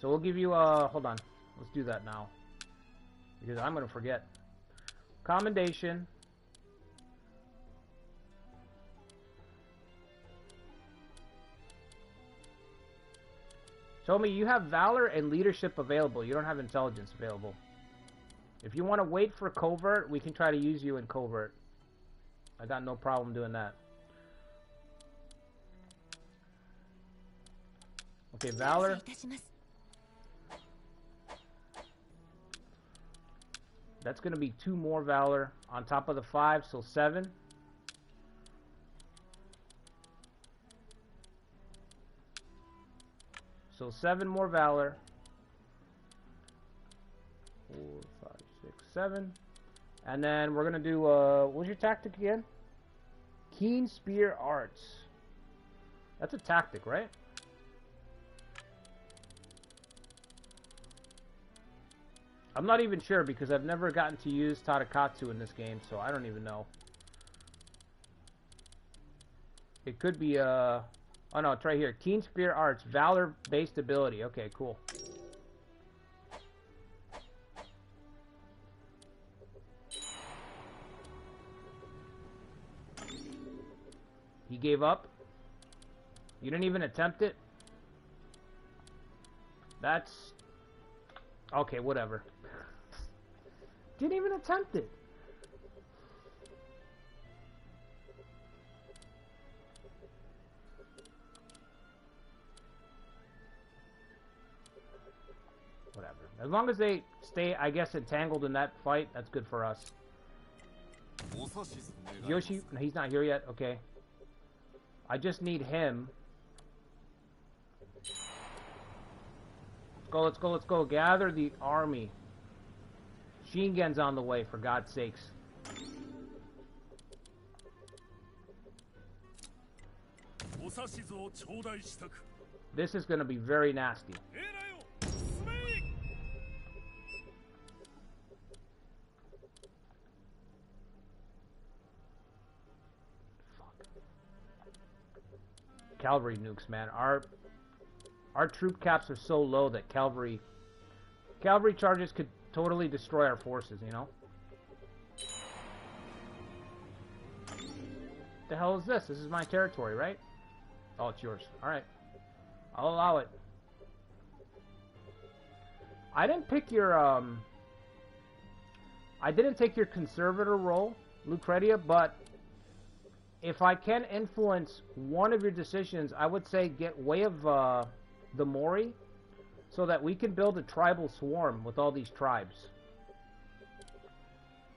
S1: we'll give you hold on. Let's do that now. Because I'm going to forget. Commendation. Told me you have Valor and Leadership available. You don't have Intelligence available. If you want to wait for Covert, we can try to use you in Covert. I got no problem doing that. Okay, Valor. That's going to be 2 more Valor on top of the 5, so 7. So 7 more Valor. 4, 5, 6, 7. And then we're going to do, what was your tactic again? Keen Spear Arts. That's a tactic, right? I'm not even sure because I've never gotten to use Tadakatsu in this game, so I don't even know. It could be, oh no, it's right here. Keen Spear Arts, Valor-based ability. Okay, cool. He gave up? You didn't even attempt it? That's... Okay, whatever. Didn't even attempt it. Whatever. As long as they stay, I guess, entangled in that fight, that's good for us. Yoshi, he's not here yet? Okay. I just need him. Let's go, let's go, let's go. Gather the army. Shingen's on the way, for God's sakes. This is going to be very nasty. Fuck. Cavalry nukes, man. Our troop caps are so low that cavalry charges could totally destroy our forces, you know? The hell is this? This is my territory, right? Oh, it's yours. Alright. I'll allow it. I didn't pick your, I didn't take your conservator role, Lucretia, but if I can influence one of your decisions, I would say get way of, the Mori, so that we can build a tribal swarm with all these tribes.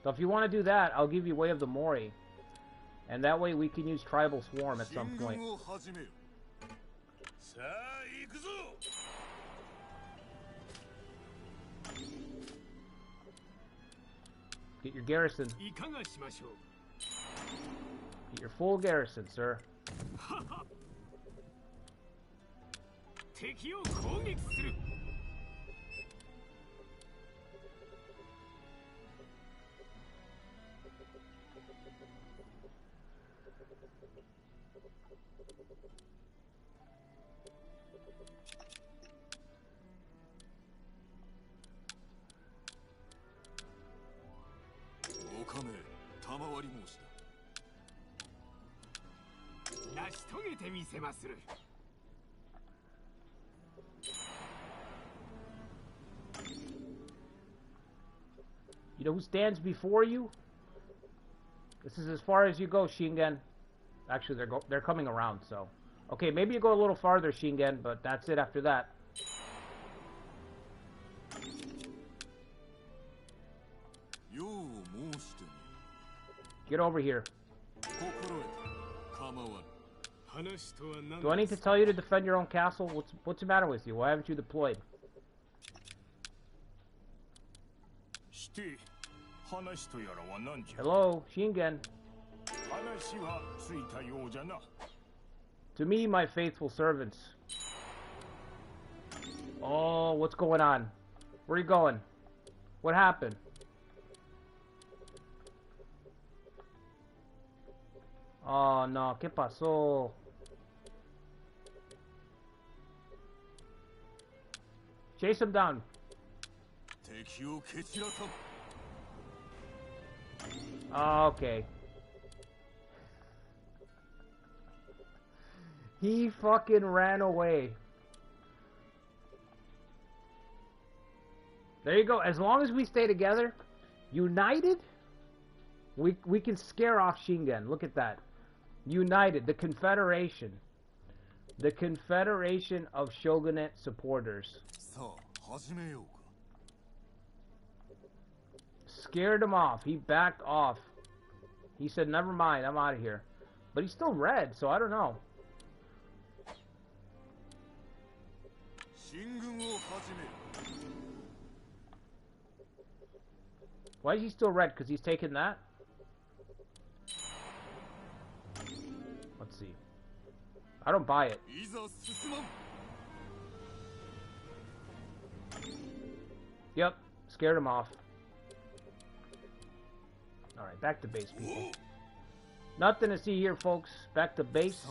S1: So if you want to do that, I'll give you Way of the Mori. And that way we can use tribal swarm at some point. Get your garrison. Get your full garrison, sir. You know who stands before you? This is as far as you go, Shingen. Actually, they're coming around, so... Okay, maybe you go a little farther, Shingen, but that's it after that. Get over here. Do I need to tell you to defend your own castle? What's the matter with you? Why haven't you deployed? Hello, Shingen. To me, my faithful servants. Oh, what's going on? Where are you going? What happened? Oh no, ¿qué pasó? Chase him down. Okay. He fucking ran away. There you go. As long as we stay together, united, we can scare off Shingen. Look at that. United, the Confederation. The Confederation of Shogunate supporters. Scared him off. He backed off. He said, never mind, I'm out of here. But he's still red, so I don't know. Why is he still red? Because he's taking that? Let's see. I don't buy it. Yep, scared him off. Alright, back to base, people. Nothing to see here, folks. Back to base.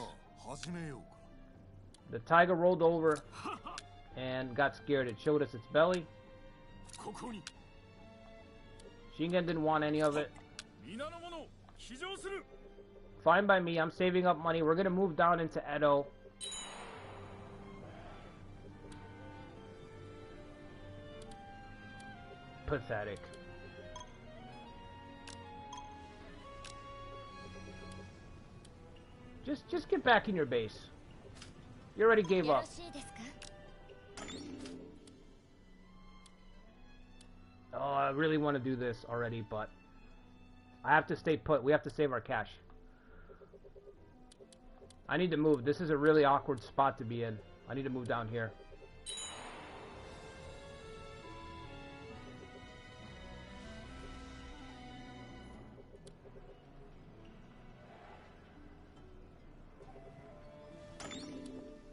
S1: The tiger rolled over and got scared. It showed us its belly. Shingen didn't want any of it. Fine by me. I'm saving up money. We're going to move down into Edo. Pathetic. Just get back in your base. You already gave up. Oh, I really want to do this already, but I have to stay put. We have to save our cash. I need to move. This is a really awkward spot to be in. I need to move down here.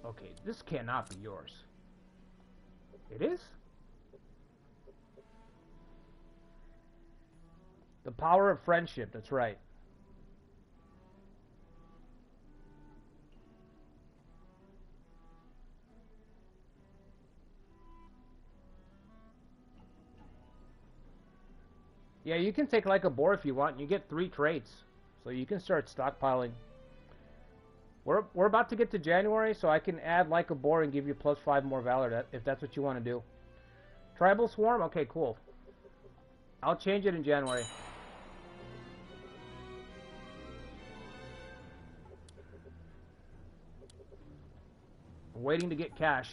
S1: Okay, this cannot be yours. It is? The power of friendship, that's right. Yeah, you can take like a boar if you want, and you get 3 traits. So you can start stockpiling. We're about to get to January, so I can add like a boar and give you +5 more valor if that's what you want to do. Tribal Swarm? Okay, cool. I'll change it in January. I'm waiting to get cash.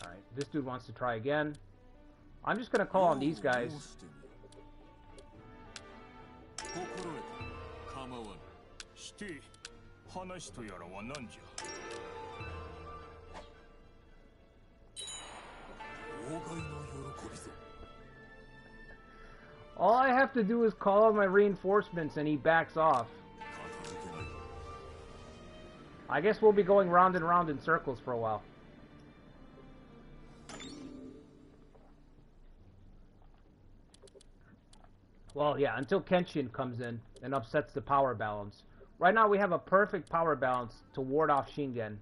S1: Alright, this dude wants to try again. I'm just going to call on these guys. All I have to do is call on my reinforcements and he backs off. I guess we'll be going round and round in circles for a while. Well, yeah, until Kenshin comes in and upsets the power balance. Right now we have a perfect power balance to ward off Shingen.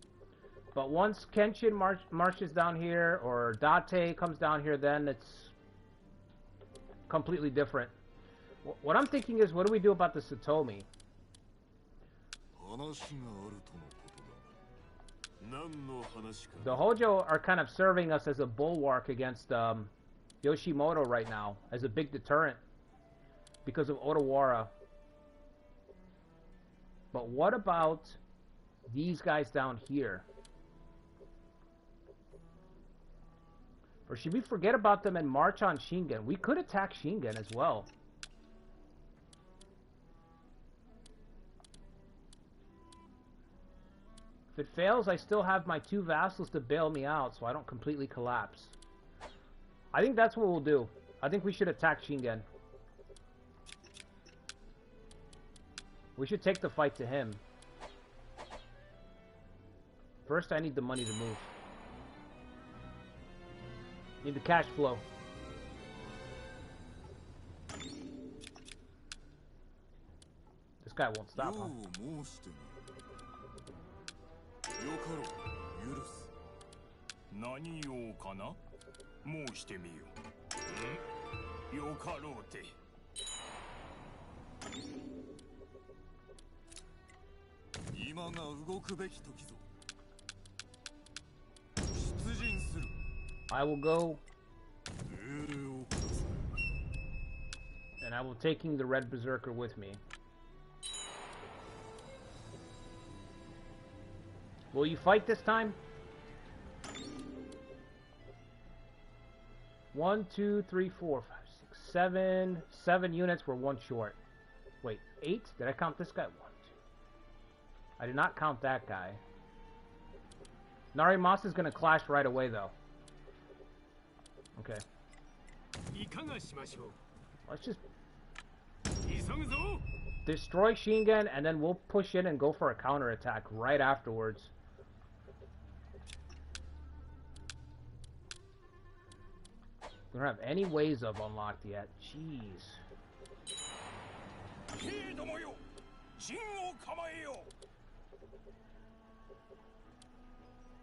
S1: But once Kenshin marches down here, or Date comes down here, then it's completely different. What I'm thinking is, what do we do about the Satomi? The Hojo are kind of serving us as a bulwark against Yoshimoto right now, as a big deterrent because of Odawara. But what about these guys down here? Or should we forget about them and march on Shingen? We could attack Shingen as well. If it fails, I still have my 2 vassals to bail me out so I don't completely collapse. I think that's what we'll do. I think we should attack Shingen. We should take the fight to him. First, I need the money to move. Need the cash flow. This guy won't stop, huh? I will go. And I will taking the Red Berserker with me. Will you fight this time? 1, 2, 3, 4, 5, 6, 7. 7 units were 1 short. Wait, 8? Did I count this guy? 1, 2. I did not count that guy. Narimas is going to clash right away, though. Okay. Let's just destroy Shingen, and then we'll push in and go for a counterattack right afterwards. We don't have any ways of unlocked yet. Jeez.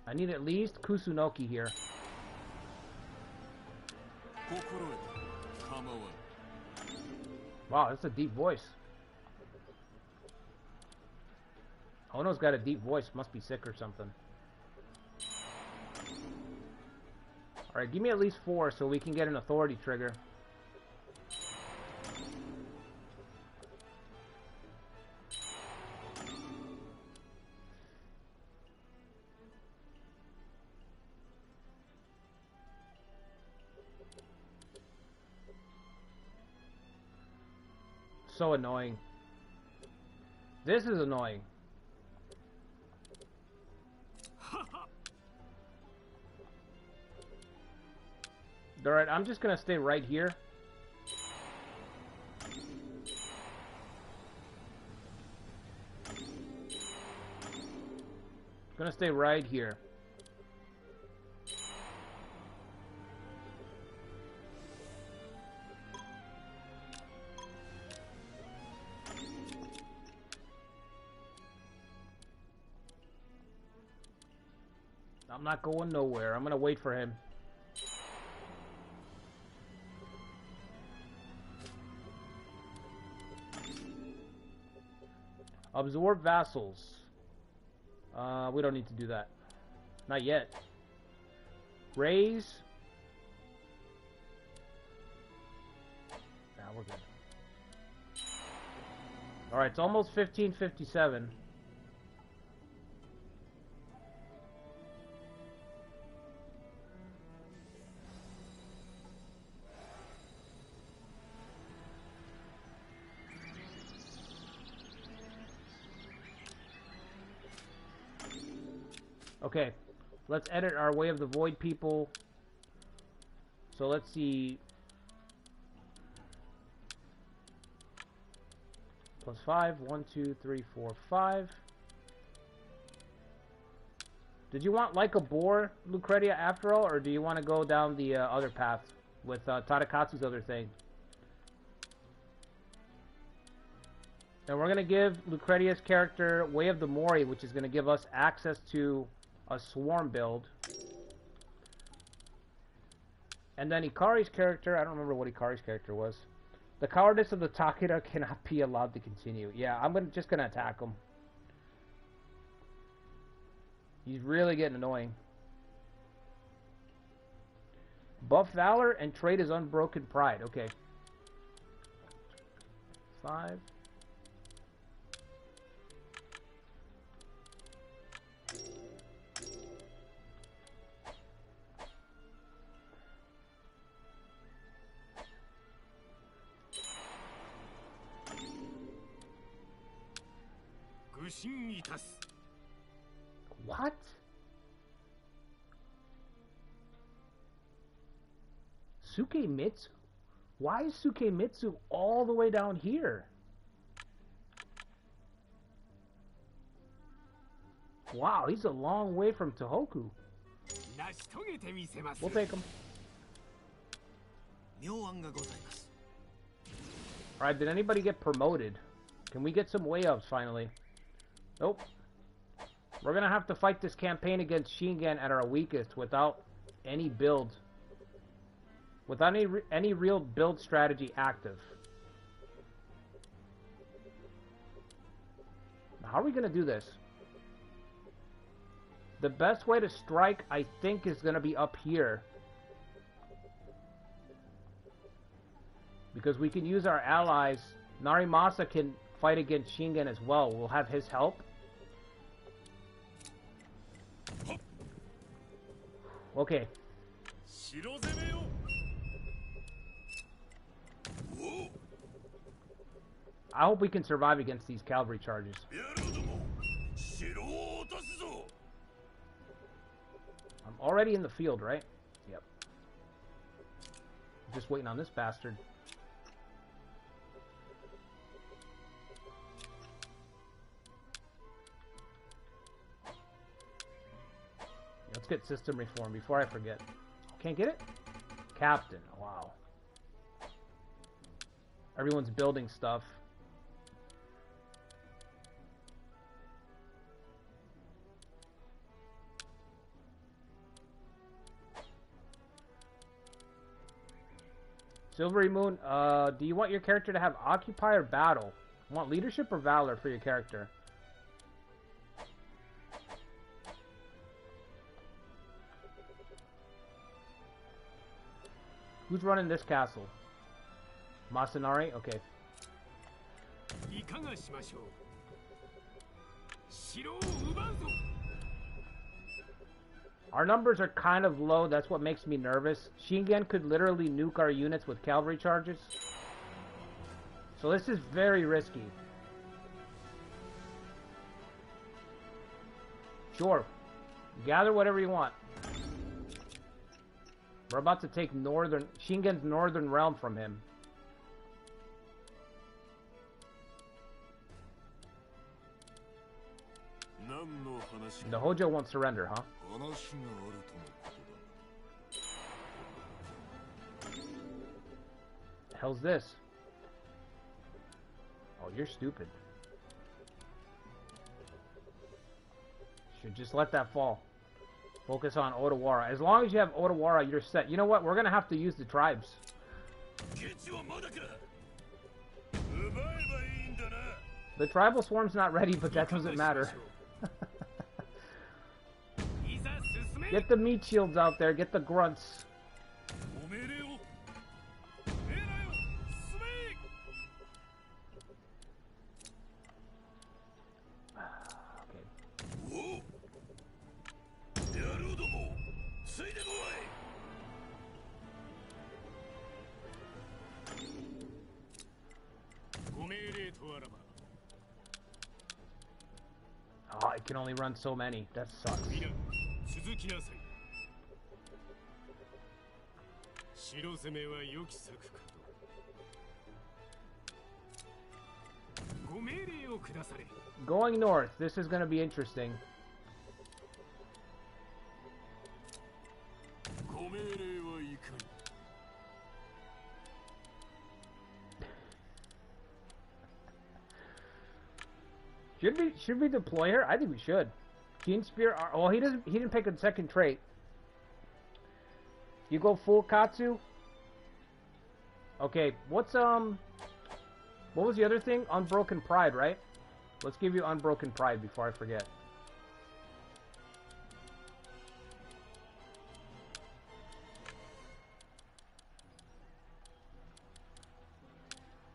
S1: I need at least Kusunoki here. Wow, that's a deep voice. Ono's got a deep voice. Must be sick or something. Alright, give me at least 4 so we can get an authority trigger. So annoying. This is annoying. Alright, I'm just gonna stay right here. Gonna stay right here. I'm not going nowhere. I'm gonna wait for him. Absorb vassals. We don't need to do that. Not yet. Raise. Nah, we're good. Alright, it's almost 1557. Okay, let's edit our Way of the Void people. So let's see. +5, 1, 2, 3, 4, 5. Did you want like a boar, Lucretia, after all, or do you want to go down the other path with Tadakatsu's other thing? And we're going to give Lucretia's character Way of the Mori, which is going to give us access to a swarm build. And then Ikari's character, I don't remember what Ikari's character was. The cowardice of the Takeda cannot be allowed to continue. Yeah, I'm just going to attack him. He's really getting annoying. Buff Valor and trade his Unbroken Pride. Okay. 5. What? Sukemitsu? Why is Sukemitsu all the way down here? Wow, he's a long way from Tohoku. We'll take him. Alright, did anybody get promoted? Can we get some way ups finally? Nope. We're gonna have to fight this campaign against Shingen at our weakest without any build. Without any real build strategy active. How are we gonna do this? The best way to strike, I think, is gonna be up here. Because we can use our allies. Narimasa can fight against Shingen as well. We'll have his help. Okay. I hope we can survive against these cavalry charges. I'm already in the field, right? Yep. Just waiting on this bastard. Let's get system reform before I forget. Can't get it? Captain. Wow. Everyone's building stuff. Silvery Moon, do you want your character to have Occupy or Battle? You want Leadership or Valor for your character? Who's running this castle? Masanari? Okay. Our numbers are kind of low, that's what makes me nervous. Shingen could literally nuke our units with cavalry charges. So this is very risky. Sure. Gather whatever you want. We're about to take Shingen's northern realm from him. The Hojo won't surrender, huh? The hell's this? Oh, you're stupid. Should just let that fall. Focus on Odawara. As long as you have Odawara, you're set. You know what? We're gonna have to use the tribes. The tribal swarm's not ready, but that doesn't matter. Get the meat shields out there. Get the grunts. Oh, I can only run so many. That sucks. Going north. This is going to be interesting. Should we deploy her? I think we should. Gene Spear. Well, he didn't pick a second trait. You go full Katsu. Okay, what was the other thing? Unbroken Pride, right? Let's give you Unbroken Pride before I forget.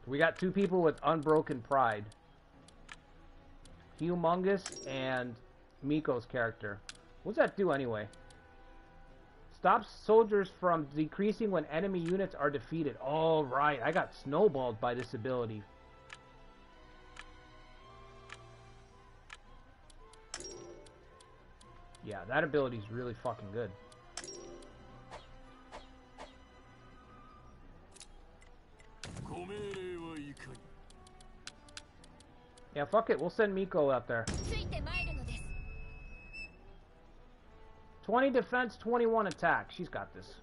S1: We got 2 people with Unbroken Pride. Humongous and Miko's character. What's that do anyway? Stops soldiers from decreasing when enemy units are defeated. All right, I got snowballed by this ability. Yeah, that ability is really fucking good. Yeah, fuck it. We'll send Miko out there. 20 defense, 21 attack. She's got this.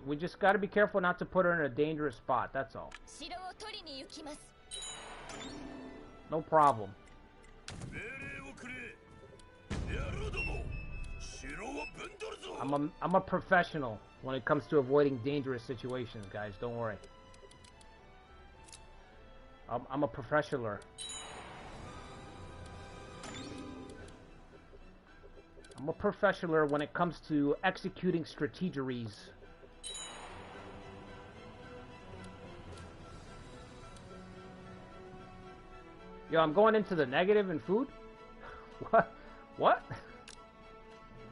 S1: We just got to be careful not to put her in a dangerous spot. That's all. No problem. I'm a professional when it comes to avoiding dangerous situations, guys. Don't worry. I'm a professional. I'm a professional when it comes to executing strategeries. Yo, I'm going into the negative in food? What? What?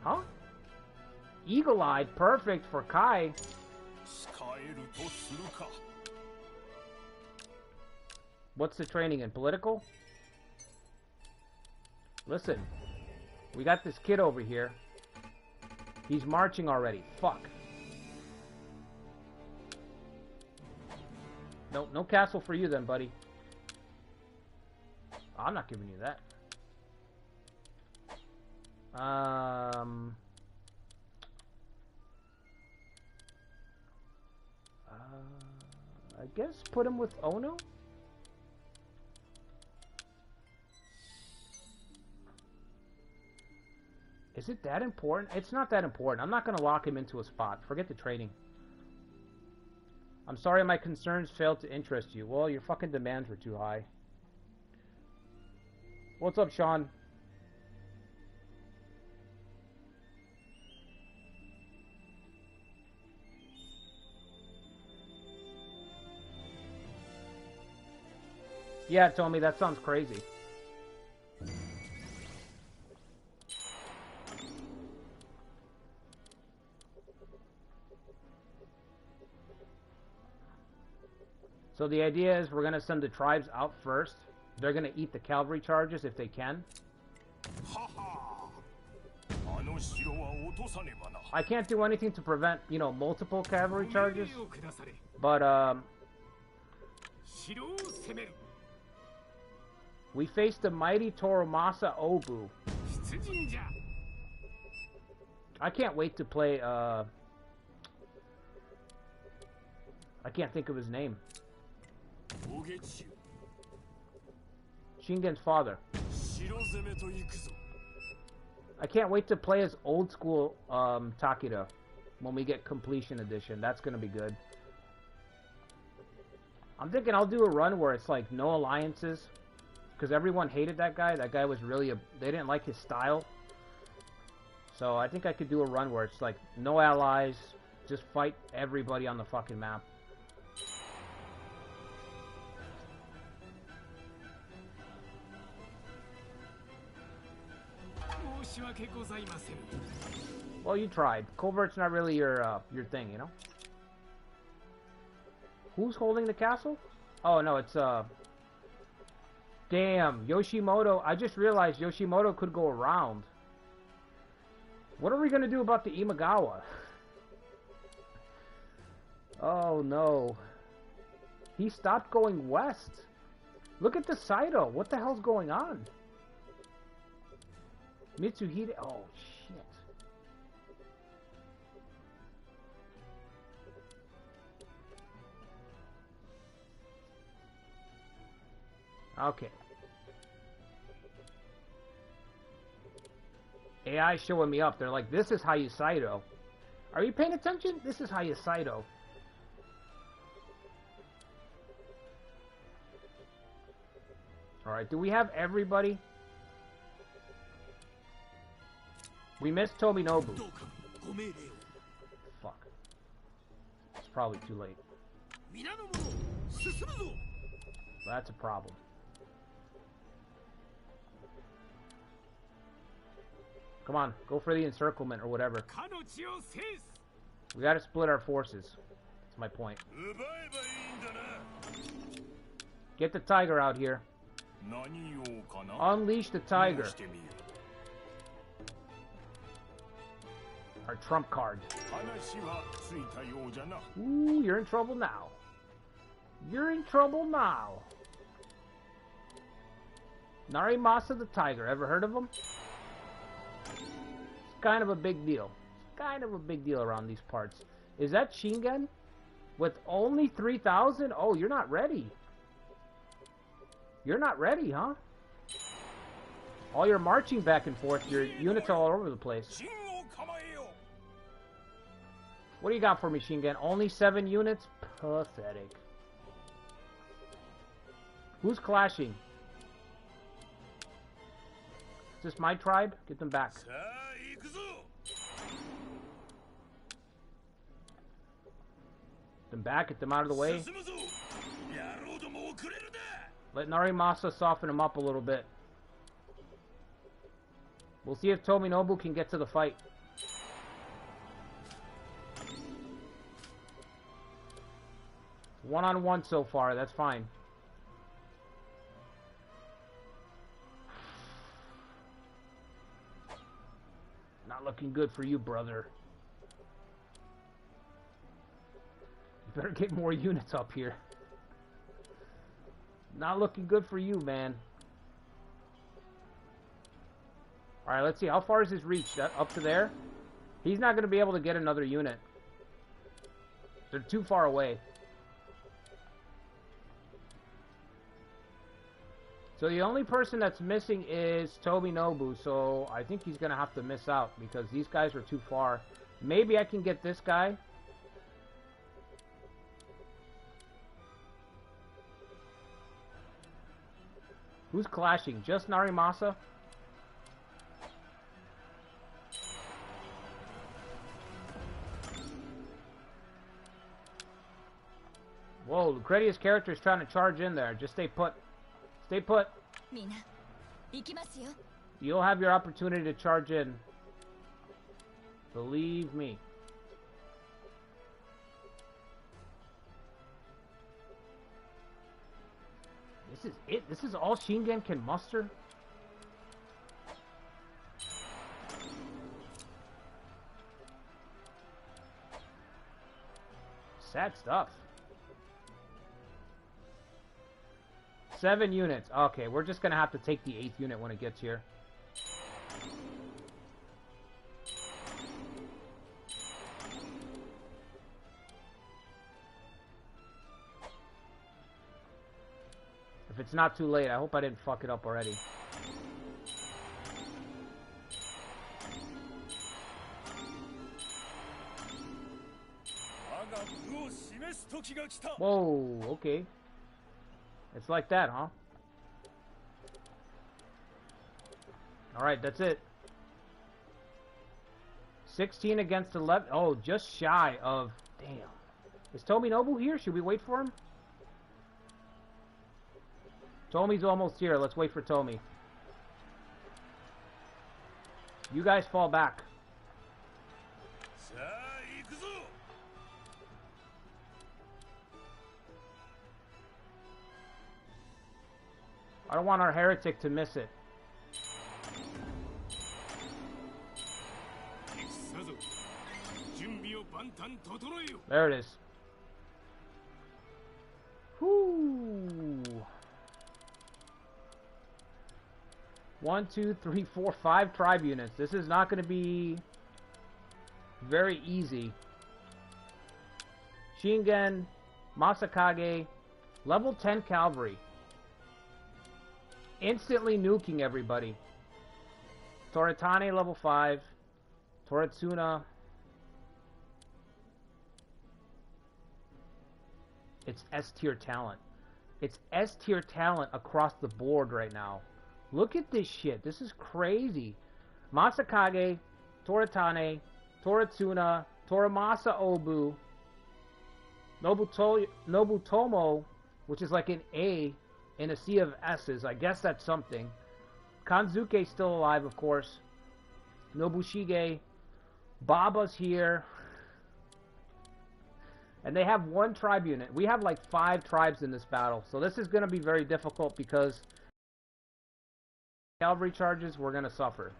S1: Huh? Eagle-eyed, perfect for Kai. What's the training in? Political? Listen. We got this kid over here. He's marching already. Fuck. No castle for you then, buddy. I'm not giving you that. I guess put him with Ono? Is it that important? It's not that important. I'm not going to lock him into a spot. Forget the trading. I'm sorry my concerns failed to interest you. Well, your fucking demands were too high. What's up, Sean? Yeah, Tommy, that sounds crazy. So the idea is we're going to send the tribes out first. They're going to eat the cavalry charges if they can. I can't do anything to prevent, you know, multiple cavalry charges. But, we faced the mighty Toromasa Obu. I can't wait to play, I can't think of his name. Shingen's father. I can't wait to play as old school Takeda when we get completion edition. That's gonna be good. I'm thinking I'll do a run where it's like no alliances, because everyone hated that guy. That guy was really they didn't like his style. So I think I could do a run where it's like no allies, just fight everybody on the fucking map. Well, you tried. Covert's not really your thing, you know? Who's holding the castle? Oh, no, it's, damn, Yoshimoto. I just realized Yoshimoto could go around. What are we gonna do about the Imagawa? Oh, no. He stopped going west. Look at the Saito. What the hell's going on? Mitsuhide. Oh, shit. Okay. AI showing me up. They're like, this is how you Saito. Are you paying attention? This is how you Saito. Alright, do we have everybody? We missed Tominobu. Fuck. It's probably too late. That's a problem. Come on, go for the encirclement or whatever. We gotta split our forces. That's my point. Get the tiger out here. Unleash the tiger. Our trump card. Ooh, you're in trouble now. You're in trouble now. Narimasa the tiger. Ever heard of him? It's kind of a big deal. It's kind of a big deal around these parts. Is that Shingen? With only 3,000? Oh, you're not ready. You're not ready, huh? All your marching back and forth, your units all over the place. What do you got for me, Shingen? Only 7 units? Pathetic. Who's clashing? Is this my tribe? Get them back. Get them back. Get them out of the way. Let Narimasa soften him up a little bit. We'll see if Tominobu can get to the fight. One-on-one so far, that's fine. Not looking good for you, brother. You better get more units up here. Not looking good for you, man. Alright, let's see. How far is his reach? Up to there? He's not going to be able to get another unit. They're too far away. So the only person that's missing is Tominobu, so I think he's going to have to miss out because these guys are too far. Maybe I can get this guy. Who's clashing? Just Narimasa? Whoa, Lucretia's character is trying to charge in there. Just stay put. Stay put. You'll have your opportunity to charge in. Believe me. This is it? This is all Shingen can muster? Sad stuff. 7 units. Okay, we're just gonna have to take the 8th unit when it gets here. If it's not too late, I hope I didn't fuck it up already. Whoa, okay. It's like that, huh? Alright, that's it. 16 against 11. Oh, just shy of... Damn. Is Tominobu here? Should we wait for him? Tomi's almost here. Let's wait for Tomi. You guys fall back. I don't want our heretic to miss it. There it is. Whoo. 1, 2, 3, 4, 5 tribe units. This is not going to be very easy. Shingen, Masakage, level 10 cavalry. Instantly nuking everybody. Toritane level 5. Toritsuna. It's S tier talent. It's S tier talent across the board right now. Look at this shit. This is crazy. Masakage, Toritane, Toritsuna, Toramasa Obu, Nobutomo, which is like an A in a sea of S's. I guess that's something. Kanzuke's still alive, of course. Nobushige. Baba's here. And they have 1 tribe unit. We have like 5 tribes in this battle. So this is going to be very difficult because cavalry charges, we're going to suffer.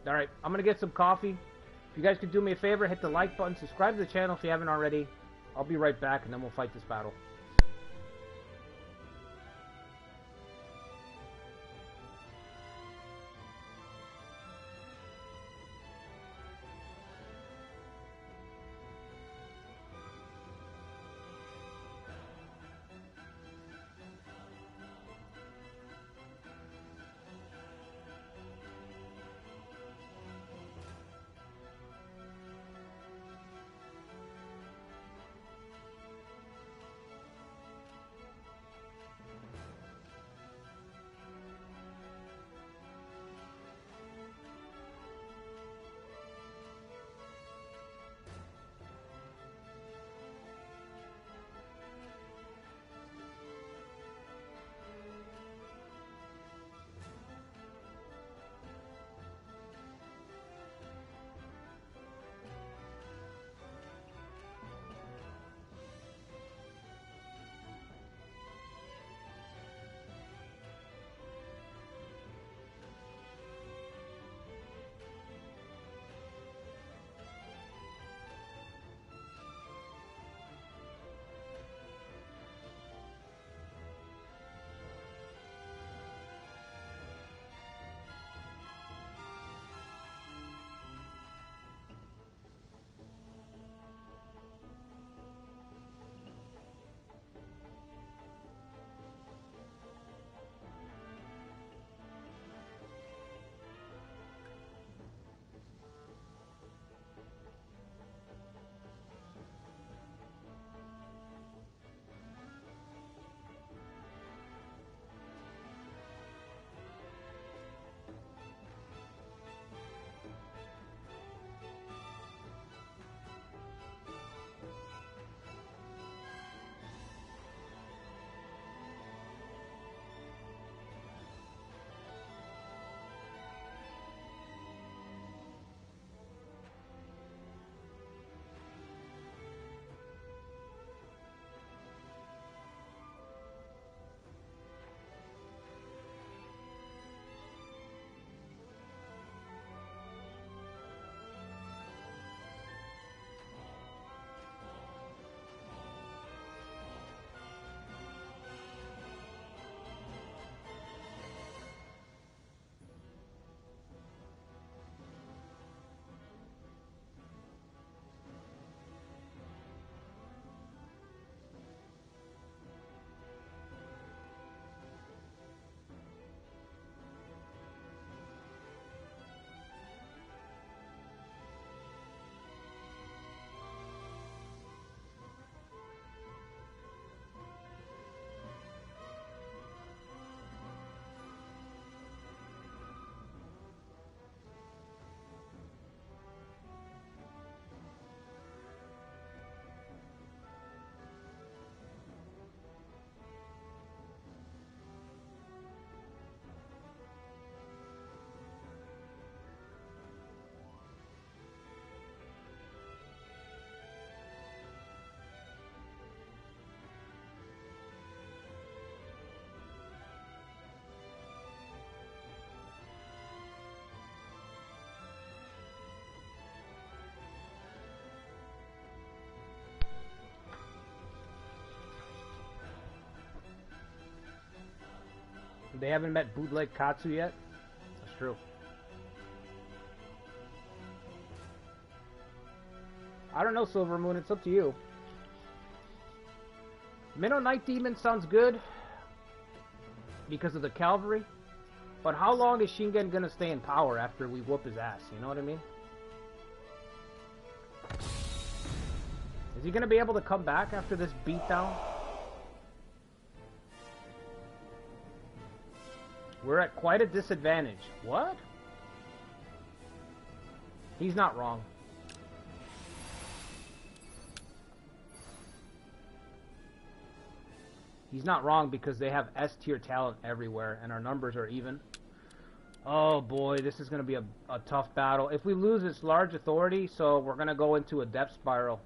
S1: Alright, I'm going to get some coffee. If you guys could do me a favor, hit the like button, subscribe to the channel if you haven't already. I'll be right back and then we'll fight this battle. They haven't met Bootleg Katsu yet? That's true. I don't know, Silver Moon. It's up to you. Minnow Night Demon sounds good because of the cavalry. But how long is Shingen gonna stay in power after we whoop his ass? You know what I mean? Is he gonna be able to come back after this beatdown? We're at quite a disadvantage. What? He's not wrong. He's not wrong because they have S-tier talent everywhere and our numbers are even. Oh boy, this is going to be a tough battle. If we lose its large authority, so we're going to go into a depth spiral.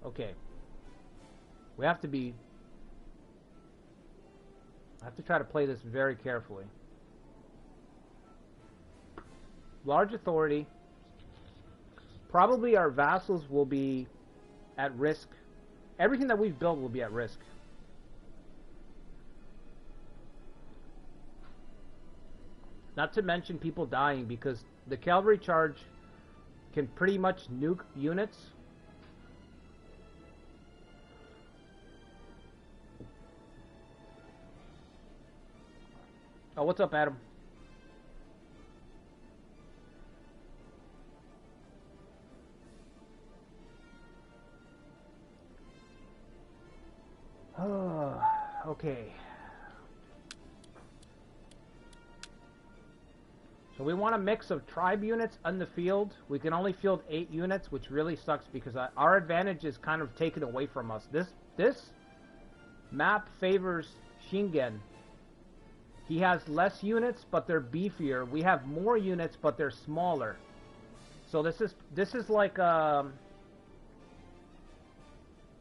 S1: Okay. We have to be... I have to try to play this very carefully. Large authority. Probably our vassals will be at risk. Everything that we've built will be at risk. Not to mention people dying, because the cavalry charge can pretty much nuke units. Oh, what's up, Adam? Oh, okay. So we want a mix of tribe units on the field. We can only field 8 units, which really sucks because our advantage is kind of taken away from us. This map favors Shingen. He has less units, but they're beefier. We have more units, but they're smaller. So this is like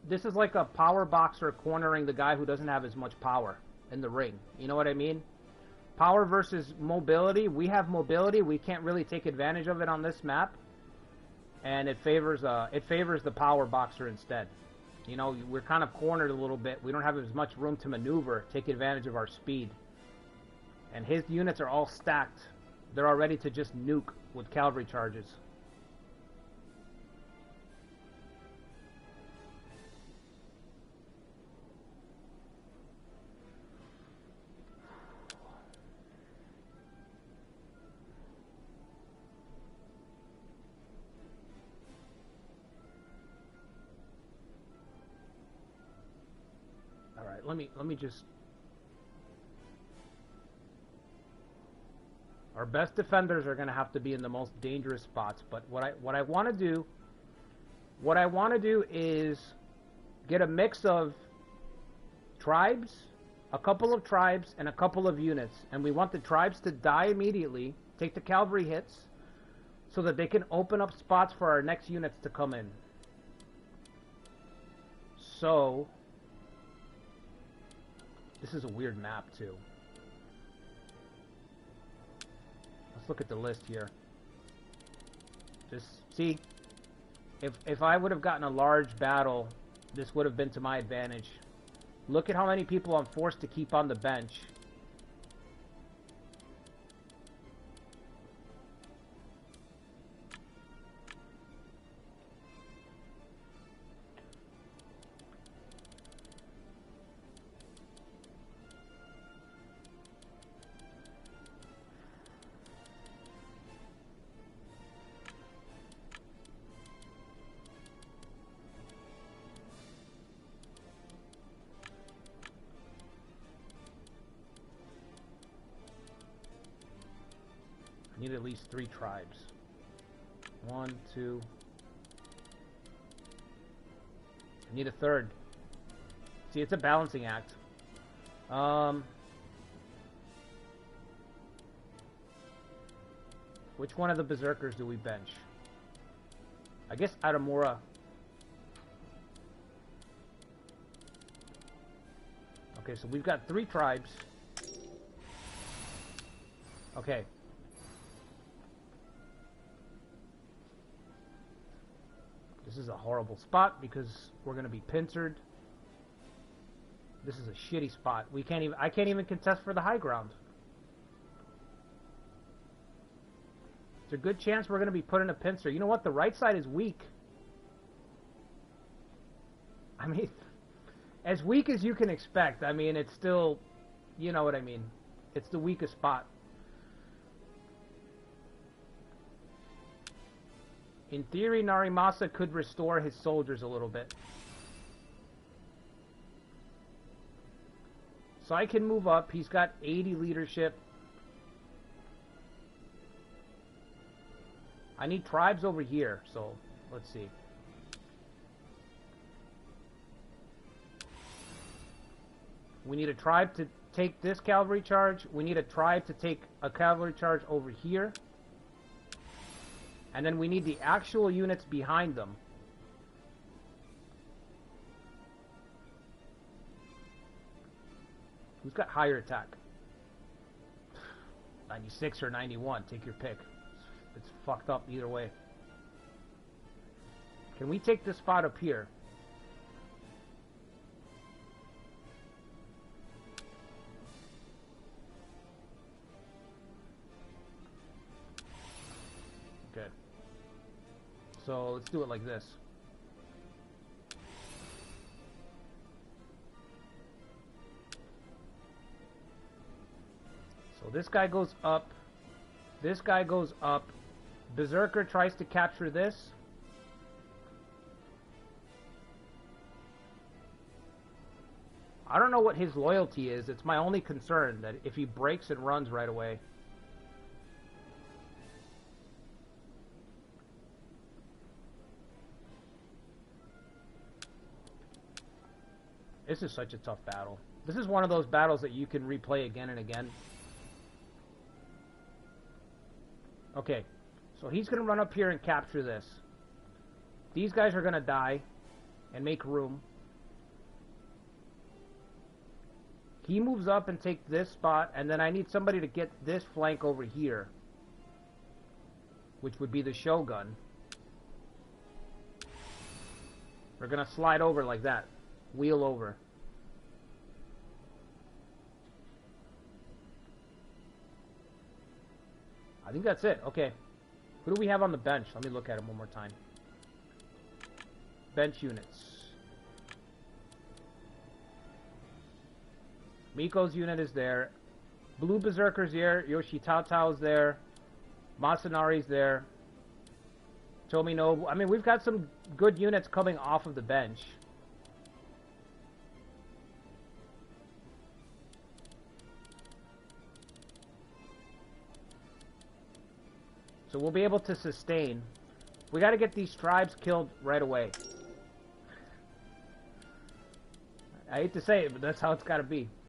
S1: this is like a power boxer cornering the guy who doesn't have as much power in the ring. You know what I mean? Power versus mobility. We have mobility. We can't really take advantage of it on this map, and it favors the power boxer instead. You know, we're kind of cornered a little bit. We don't have as much room to maneuver, take advantage of our speed. And his units are all stacked. They're all ready to just nuke with cavalry charges. All right, let me just... Our best defenders are going to have to be in the most dangerous spots, but what I want to do is get a mix of tribes, a couple of tribes, and a couple of units, and we want the tribes to die immediately, take the cavalry hits, so that they can open up spots for our next units to come in. So, this is a weird map too. Look at the list here. Just see, if I would have gotten a large battle, this would have been to my advantage. Look at how many people I'm forced to keep on the bench. I need at least 3 tribes. 1, 2. I need a third. See, it's a balancing act. Which one of the berserkers do we bench? I guess Adamura. Okay, so we've got 3 tribes. Okay. This is a horrible spot because we're going to be pincered. This is a shitty spot. I can't even contest for the high ground. There's a good chance we're going to be put in a pincer. You know what? The right side is weak. I mean, as weak as you can expect. I mean, it's still, you know what I mean. It's the weakest spot. In theory, Narimasa could restore his soldiers a little bit. So I can move up. He's got 80 leadership. I need tribes over here, so let's see. We need a tribe to take this cavalry charge. We need a tribe to take a cavalry charge over here. And then we need the actual units behind them. Who's got higher attack? 96 or 91, take your pick. It's fucked up either way. Can we take this spot up here? Okay. So let's do it like this. So this guy goes up. This guy goes up. Berserker tries to capture this. I don't know what his loyalty is. It's my only concern, that if he breaks and runs right away. This is such a tough battle. This is one of those battles that you can replay again and again. Okay, so he's going to run up here and capture this. These guys are going to die and make room. He moves up and takes this spot, and then I need somebody to get this flank over here, which would be the Shogun. We're going to slide over like that. Wheel over. I think that's it. Okay. Who do we have on the bench? Let me look at him one more time. Bench units. Miko's unit is there. Blue Berserker's there. Yoshitatao's there. Masanari's there. Tominobu. I mean, we've got some good units coming off of the bench. So we'll be able to sustain. We got to get these tribes killed right away. I hate to say it, but that's how it's got to be.